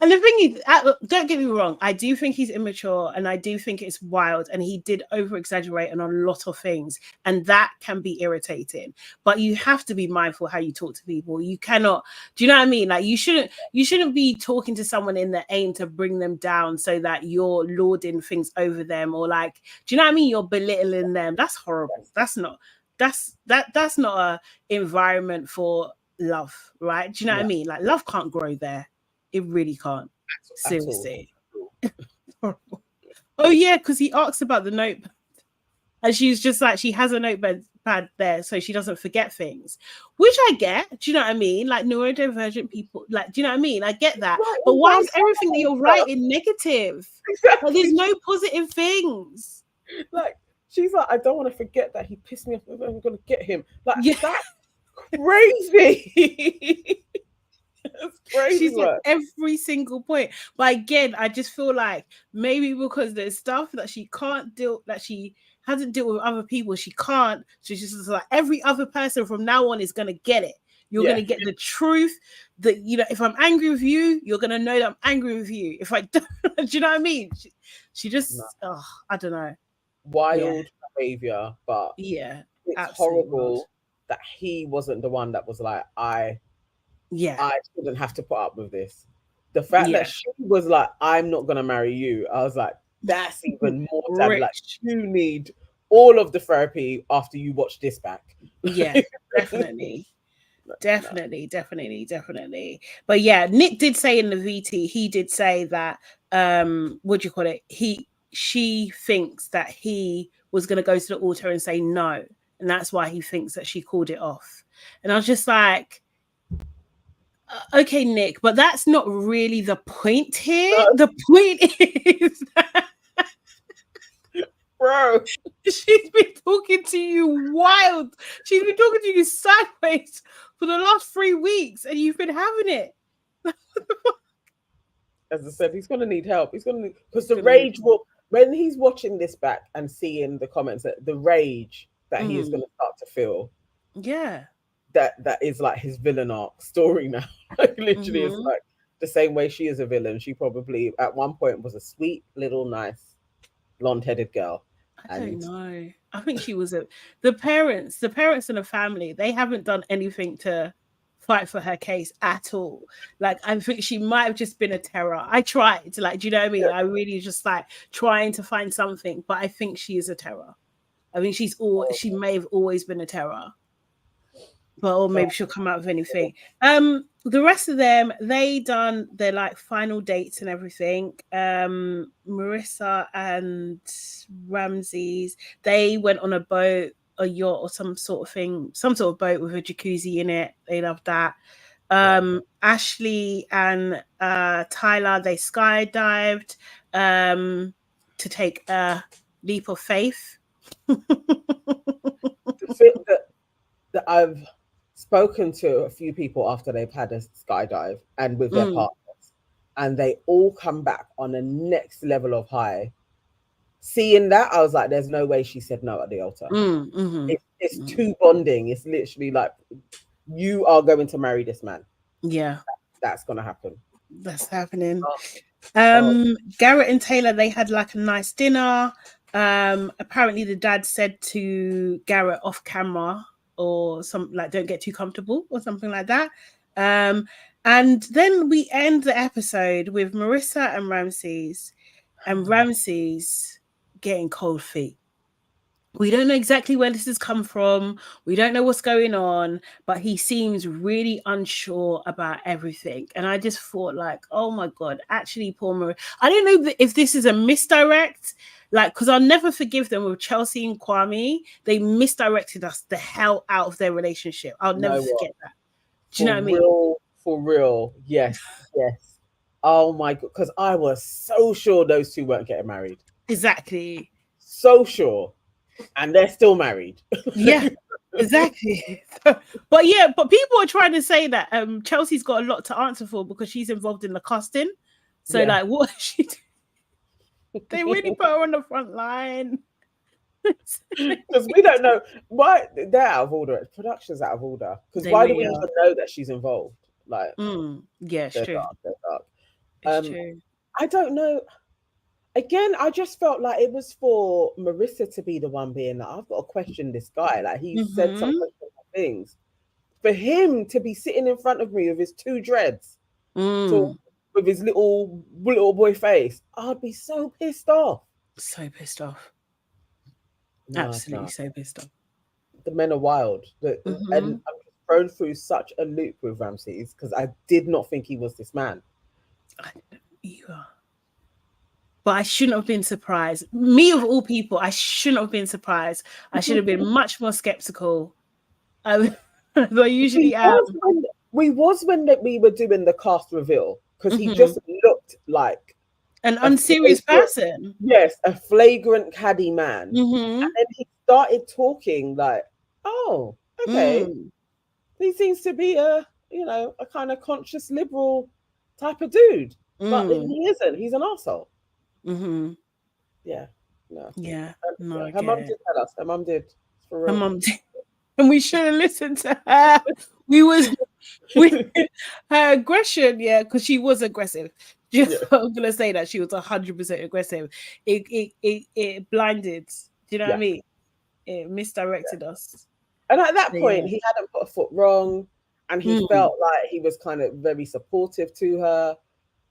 And the thing is, don't get me wrong, I do think he's immature and I do think it's wild, and he did over exaggerate on a lot of things, and that can be irritating. But you have to be mindful how you talk to people. You cannot, do you know what I mean? Like, you shouldn't be talking to someone in the aim to bring them down so that you're lording things over them, or like, do you know what I mean? You're belittling them. That's horrible. That's not a environment for love, right? Do you know what I mean? Like, love can't grow there. It really can't. Seriously. Oh yeah, because he asks about the notepad, and she's just like, she has a notepad there so she doesn't forget things, which I get. Do you know what I mean? Like, neurodivergent people, like, do you know what I mean? I get that. Right, but why is everything that you're writing negative? Exactly. Like, there's no positive things. Like, she's like, I don't want to forget that he pissed me off. I'm going to get him. Like, Yeah. that's crazy. That's crazy. She's at every single point. But again, I just feel like maybe because there's stuff that she can't deal, that she hasn't dealt with other people, she can't. So she's just like, every other person from now on is going to get it. You're going to get the truth that, you know, if I'm angry with you, you're going to know that I'm angry with you. If I don't, do you know what I mean? She just, I don't know. Wild behavior, but it's horrible wild. that he wasn't the one that was like, I shouldn't have to put up with this. The fact that she was like, I'm not gonna marry you, I was like, that's even more damn. Like, you need all of the therapy after you watch this back. Yeah, definitely. Definitely. But yeah, Nick did say in the VT, he did say that what do you call it? She thinks that he was going to go to the altar and say no, and that's why he thinks that she called it off. And I was just like, okay, Nick, but that's not really the point here. The point is that bro, she's been talking to you wild. She's been talking to you sideways for the last 3 weeks, and you've been having it. As I said, he's going to need help. He's going to need, because the rage will, when he's watching this back and seeing the comments, that the rage that he is going to start to feel. Yeah. That is like his villain arc story now. Like, literally, it's like the same way she is a villain. She probably at one point was a sweet little nice blonde-headed girl. I don't know. I think she was the parents and the family, they haven't done anything to fight for her case at all. Like, I think she might have just been a terror. I tried to, like, do you know what I mean? I really just like trying to find something, but I think she is a terror. I mean, she may have always been a terror. But or maybe she'll come out with anything. The rest of them, they done their like final dates and everything. Marissa and Ramses, they went on a boat, a yacht, or some sort of thing, some sort of boat with a jacuzzi in it. They loved that. Ashley and Tyler, they skydived to take a leap of faith. that I've spoken to a few people after they've had a skydive and with their partners, and they all come back on a next level of high. Seeing that, I was like, there's no way she said no at the altar. It's too bonding. It's literally like, you are going to marry this man. Yeah. That's going to happen. That's happening. Garrett and Taylor, they had like a nice dinner. Apparently the dad said to Garrett off camera, or something like, don't get too comfortable or something like that. And then we end the episode with Marissa and Ramses getting cold feet. We don't know exactly where this has come from. We don't know what's going on, but he seems really unsure about everything. And I just thought like, oh my God, actually, poor Marissa. I don't know if this is a misdirect, like, because I'll never forgive them with Chelsea and Kwame. They misdirected us the hell out of their relationship. I'll never forget that. Do you know what I mean? For real. Yes. Oh my God. Because I was so sure those two weren't getting married. Exactly. So sure. And they're still married. Yeah, exactly. But people are trying to say that Chelsea's got a lot to answer for because she's involved in the casting. So like, what is she doing? They really put her on the front line. Because we don't know why they're out of order. Production's out of order. Because why do we even know that she's involved? Like, yeah, it's true. They're dark. It's true. I don't know. Again, I just felt like it was for Marissa to be the one being like, I've got to question this guy. Like, he said some questionable things. For him to be sitting in front of me with his two dreads, with his little boy face, I'd be so pissed off. So pissed off. Absolutely so pissed off. The men are wild. And I'm thrown through such a loop with Ramses because I did not think he was this man. You are. But I shouldn't have been surprised. Me of all people, I shouldn't have been surprised. I should have been much more skeptical. I usually am. We were doing the cast reveal because he just looked like An unserious person. Yes, a flagrant caddy man. Mm-hmm. And then he started talking like, oh, okay. He seems to be a kind of conscious liberal type of dude. But he isn't. He's an arsehole. Mm-hmm. Yeah. No. Yeah. No, Yeah. I Her get mum it. did tell us. Her mum did. For Her real. mum did. And we should have listened to her. Her aggression, yeah, because she was aggressive. I'm gonna say that she was 100% aggressive. It blinded. Do you know what I mean? It misdirected us. And at that point, Yeah. he hadn't put a foot wrong, and he felt like he was kind of very supportive to her.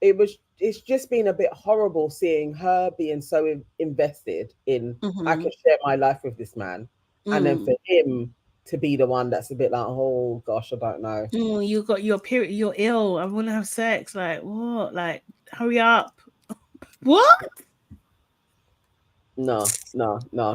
It's just been a bit horrible seeing her being so invested in I can share my life with this man, and then for him to be the one that's a bit like, oh gosh, I don't know. You got your period, you're ill, I want to have sex. Like what? Like hurry up. What? No.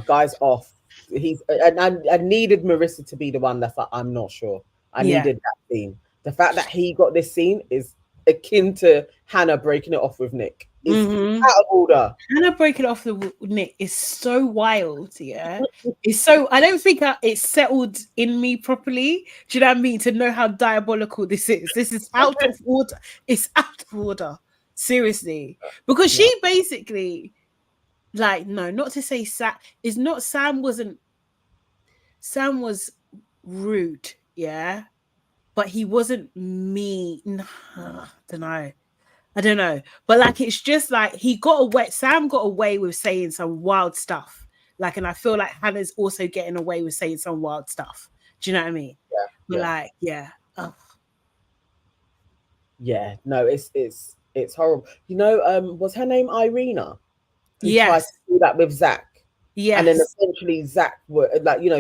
Guy's off. I needed Marissa to be the one that's like, I'm not sure. I needed that scene. The fact that he got this scene is akin to Hannah breaking it off with Nick. It's out of order. Hannah breaking it off with Nick is so wild, yeah. It's so, I don't think it's settled in me properly. Do you know what I mean? To know how diabolical this is. This is out of order. It's out of order. Seriously. Because she basically, like, no, not to say Sam was rude, yeah, but he wasn't mean. I don't know, but like it's just like Sam got away with saying some wild stuff, like, and I feel like Hannah's also getting away with saying some wild stuff. Do you know what I mean? But like, no, it's horrible. Was her name Irina? Who tried to yes, do that with Zach? yes, And then eventually Zach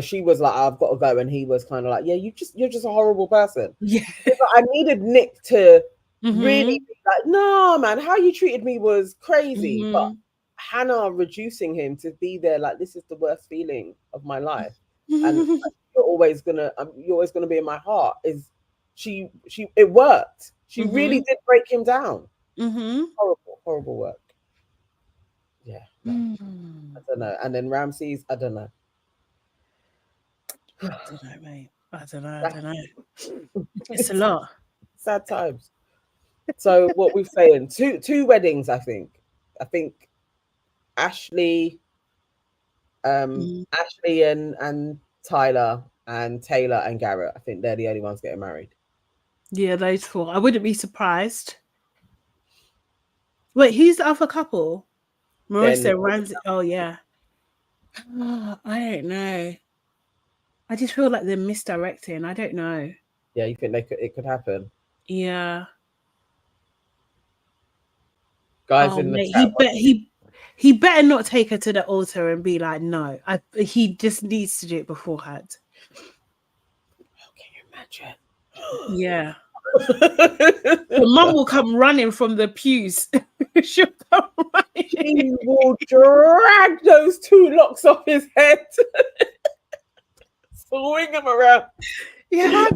she was like, I've got to go, and he was kind of like, yeah, you're just a horrible person. yeah. I needed Nick to really be like, no, man, how you treated me was crazy. But Hannah reducing him to be there like, this is the worst feeling of my life, and you're always gonna be in my heart. Is she? It worked. She really did break him down. Horrible work. Yeah. No. I don't know. And then Ramses, I don't know. I don't know, mate. I don't know. It's a lot. Sad times. So what we're saying, two weddings, I think Ashley and Tyler and Taylor and Garrett, I think they're the only ones getting married. Yeah, those four. I wouldn't be surprised. Wait, who's the other couple? Marissa and Ramsey. Oh yeah. I don't know. I just feel like they're misdirecting. I don't know. Yeah, you think it could happen? Yeah. Guys in the mate, chat. he better not take her to the altar and be like, no. He just needs to do it beforehand. Oh, can you imagine? Yeah. The mum will come running from the pews. She'll come running. She will drag those two locks off his head. Swing him around. Yeah,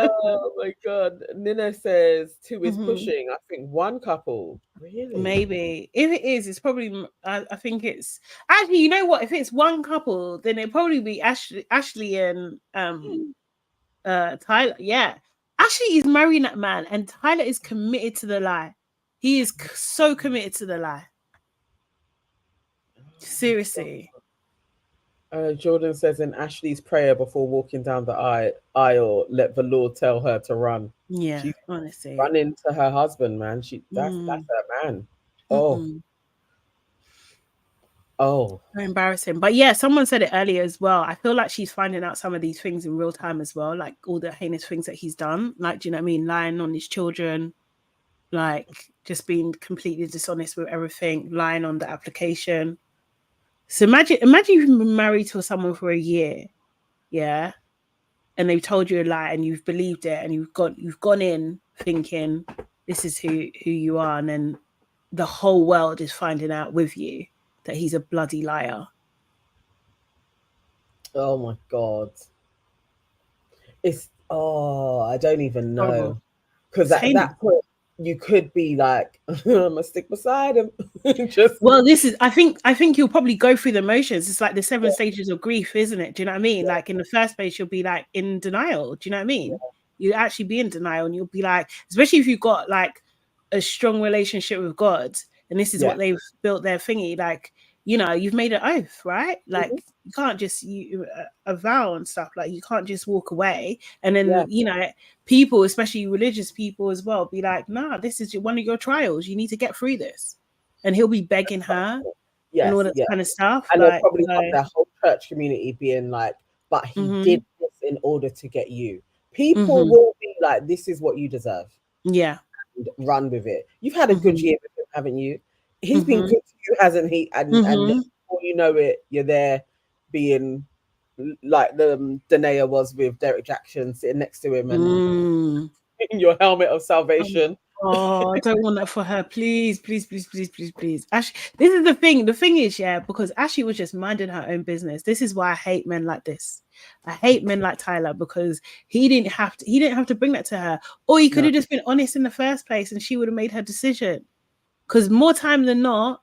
oh my god. Nina says 2 is pushing. I think one couple. Really? Maybe. If it is, it's probably I think it's actually, you know what? If it's one couple, then it'd probably be Ashley and Tyler. Yeah. Ashley is marrying that man, and Tyler is committed to the lie. He is so committed to the lie. Seriously. Jordan says in Ashley's prayer before walking down the aisle, let the Lord tell her to run. Yeah, honestly. Running to her husband, man. That's her man. Oh. So embarrassing. But yeah, someone said it earlier as well. I feel like she's finding out some of these things in real time as well, like all the heinous things that he's done. Like, do you know what I mean? Lying on his children, like just being completely dishonest with everything, lying on the application. So imagine you've been married to someone for a year, yeah, and they've told you a lie and you've believed it, and you've gone in thinking this is who you are, and then the whole world is finding out with you that he's a bloody liar. Oh my god. It's Oh, I don't even Horrible. know. Because It's at heinous. that point, you could be like, I'm gonna stick beside him. Just Well, this is I think you'll probably go through the motions. It's like the seven yeah, stages of grief, isn't it? Do you know what I mean? yeah, Like in the first place, you'll be like in denial. Do you know what I yeah, mean? You actually be in denial and you'll be like, especially if you've got like a strong relationship with God, and this is yeah. what they've built their thingy, like, you've made an oath, right? Mhm. Like you can't just a vow and stuff, like you can't just walk away. And Yeah, then, people, especially religious people as well, be like, nah, this is one of your trials. You need to get through this, and he'll be begging her and all yes, that yeah. kind of stuff. And they'll Like, probably have their whole church community being like, but he mm-hmm, did this in order to get you. People mm-hmm, will be like, this is what you deserve. yeah, And run with it. You've had a good mm-hmm, year with him, haven't you? He's been mm-hmm, good to you, hasn't he? And mm-hmm. before you know it, you're there being like the Danae was with Derek Jackson sitting next to him and Mm. in your helmet of Oh, salvation. oh, I don't want that for her. Please, please, please, please, please, please. Ashley, this is the thing. The thing is, yeah, because Ashley was just minding her own business. This is why I hate men like this. I hate men like Tyler because he didn't have to bring that to her. Or he could No, have just been honest in the first place and she would have made her decision. Because more time than not,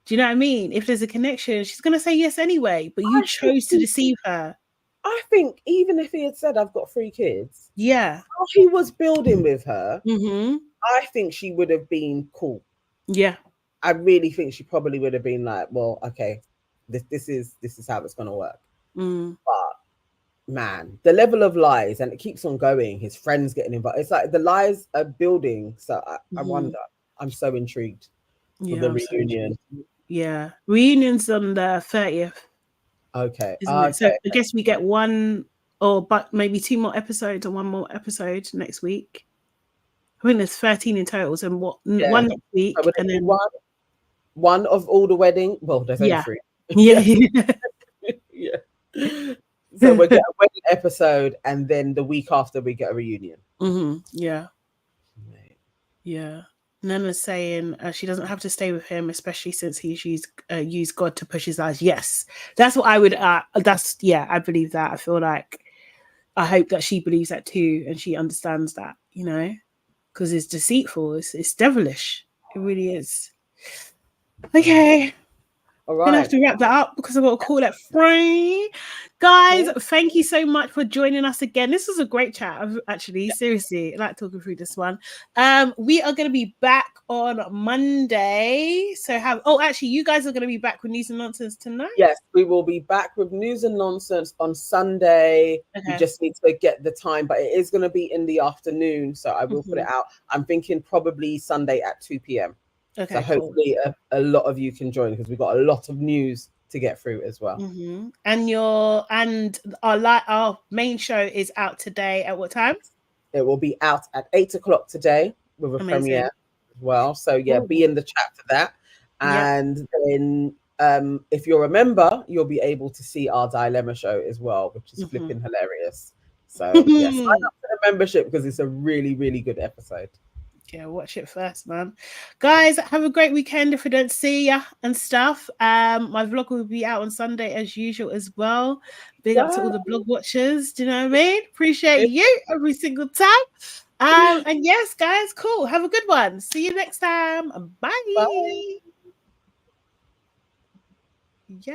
do you know what I mean? If there's a connection, she's gonna say yes anyway. But you I think chose to deceive her. I think even if he had said I've got 3 kids, Yeah. how he was building with her, Mm-hmm. I think she would have been cool. Yeah. I really think she probably would have been like, well, okay, this is how it's gonna work. Mm. But man, the level of lies, and it keeps on going. His friends getting involved. It's like the lies are building. So I Mm-hmm. wonder. I'm so intrigued for Yeah, the I'm so reunion. intrigued. Yeah. Reunion's on the 30th, Okay, isn't it? So okay, I guess we get one or but maybe two more episodes or one more episode next week. I think there's 13 in total. So yeah. one next So week would and it be then one of all the wedding? Well, there's only yeah. 3. Yeah. Yeah, yeah. So we get a wedding episode, and then the week after we get a reunion. Mm-hmm. Yeah. Mate. Yeah. Nana's saying she doesn't have to stay with him, especially since he's used God to push his eyes. Yes, that's what I would. I believe that. I feel like I hope that she believes that too, and she understands that. Because it's deceitful. It's devilish. It really is. Okay. All Gonna have right. to wrap that up because I've got to call it free. Guys, thank you so much for joining us again. This was a great chat, actually. Seriously, I like talking through this one. We are going to be back on Monday. So actually, you guys are going to be back with news and nonsense tonight. Yes, we will be back with news and nonsense on Sunday. Okay. We just need to get the time, but it is going to be in the afternoon, so I will put it out. I'm thinking probably Sunday at 2 p.m. Okay, so hopefully a lot of you can join because we've got a lot of news to get through as well. Mm-hmm. And our main show is out today at what time? It will be out at 8 o'clock today with a premiere as well. So yeah, be in the chat for that. And then if you're a member, you'll be able to see our dilemma show as well, which is flipping hilarious. So yes, sign up for the membership because it's a really, really good episode. Yeah, watch it first, man. Guys, have a great weekend if we don't see ya and stuff. My vlog will be out on Sunday as usual as well. Big up to all the blog watchers. Do you know what I mean? Appreciate you every single time. And yes, guys, cool. Have a good one. See you next time. Bye. Bye. Yay.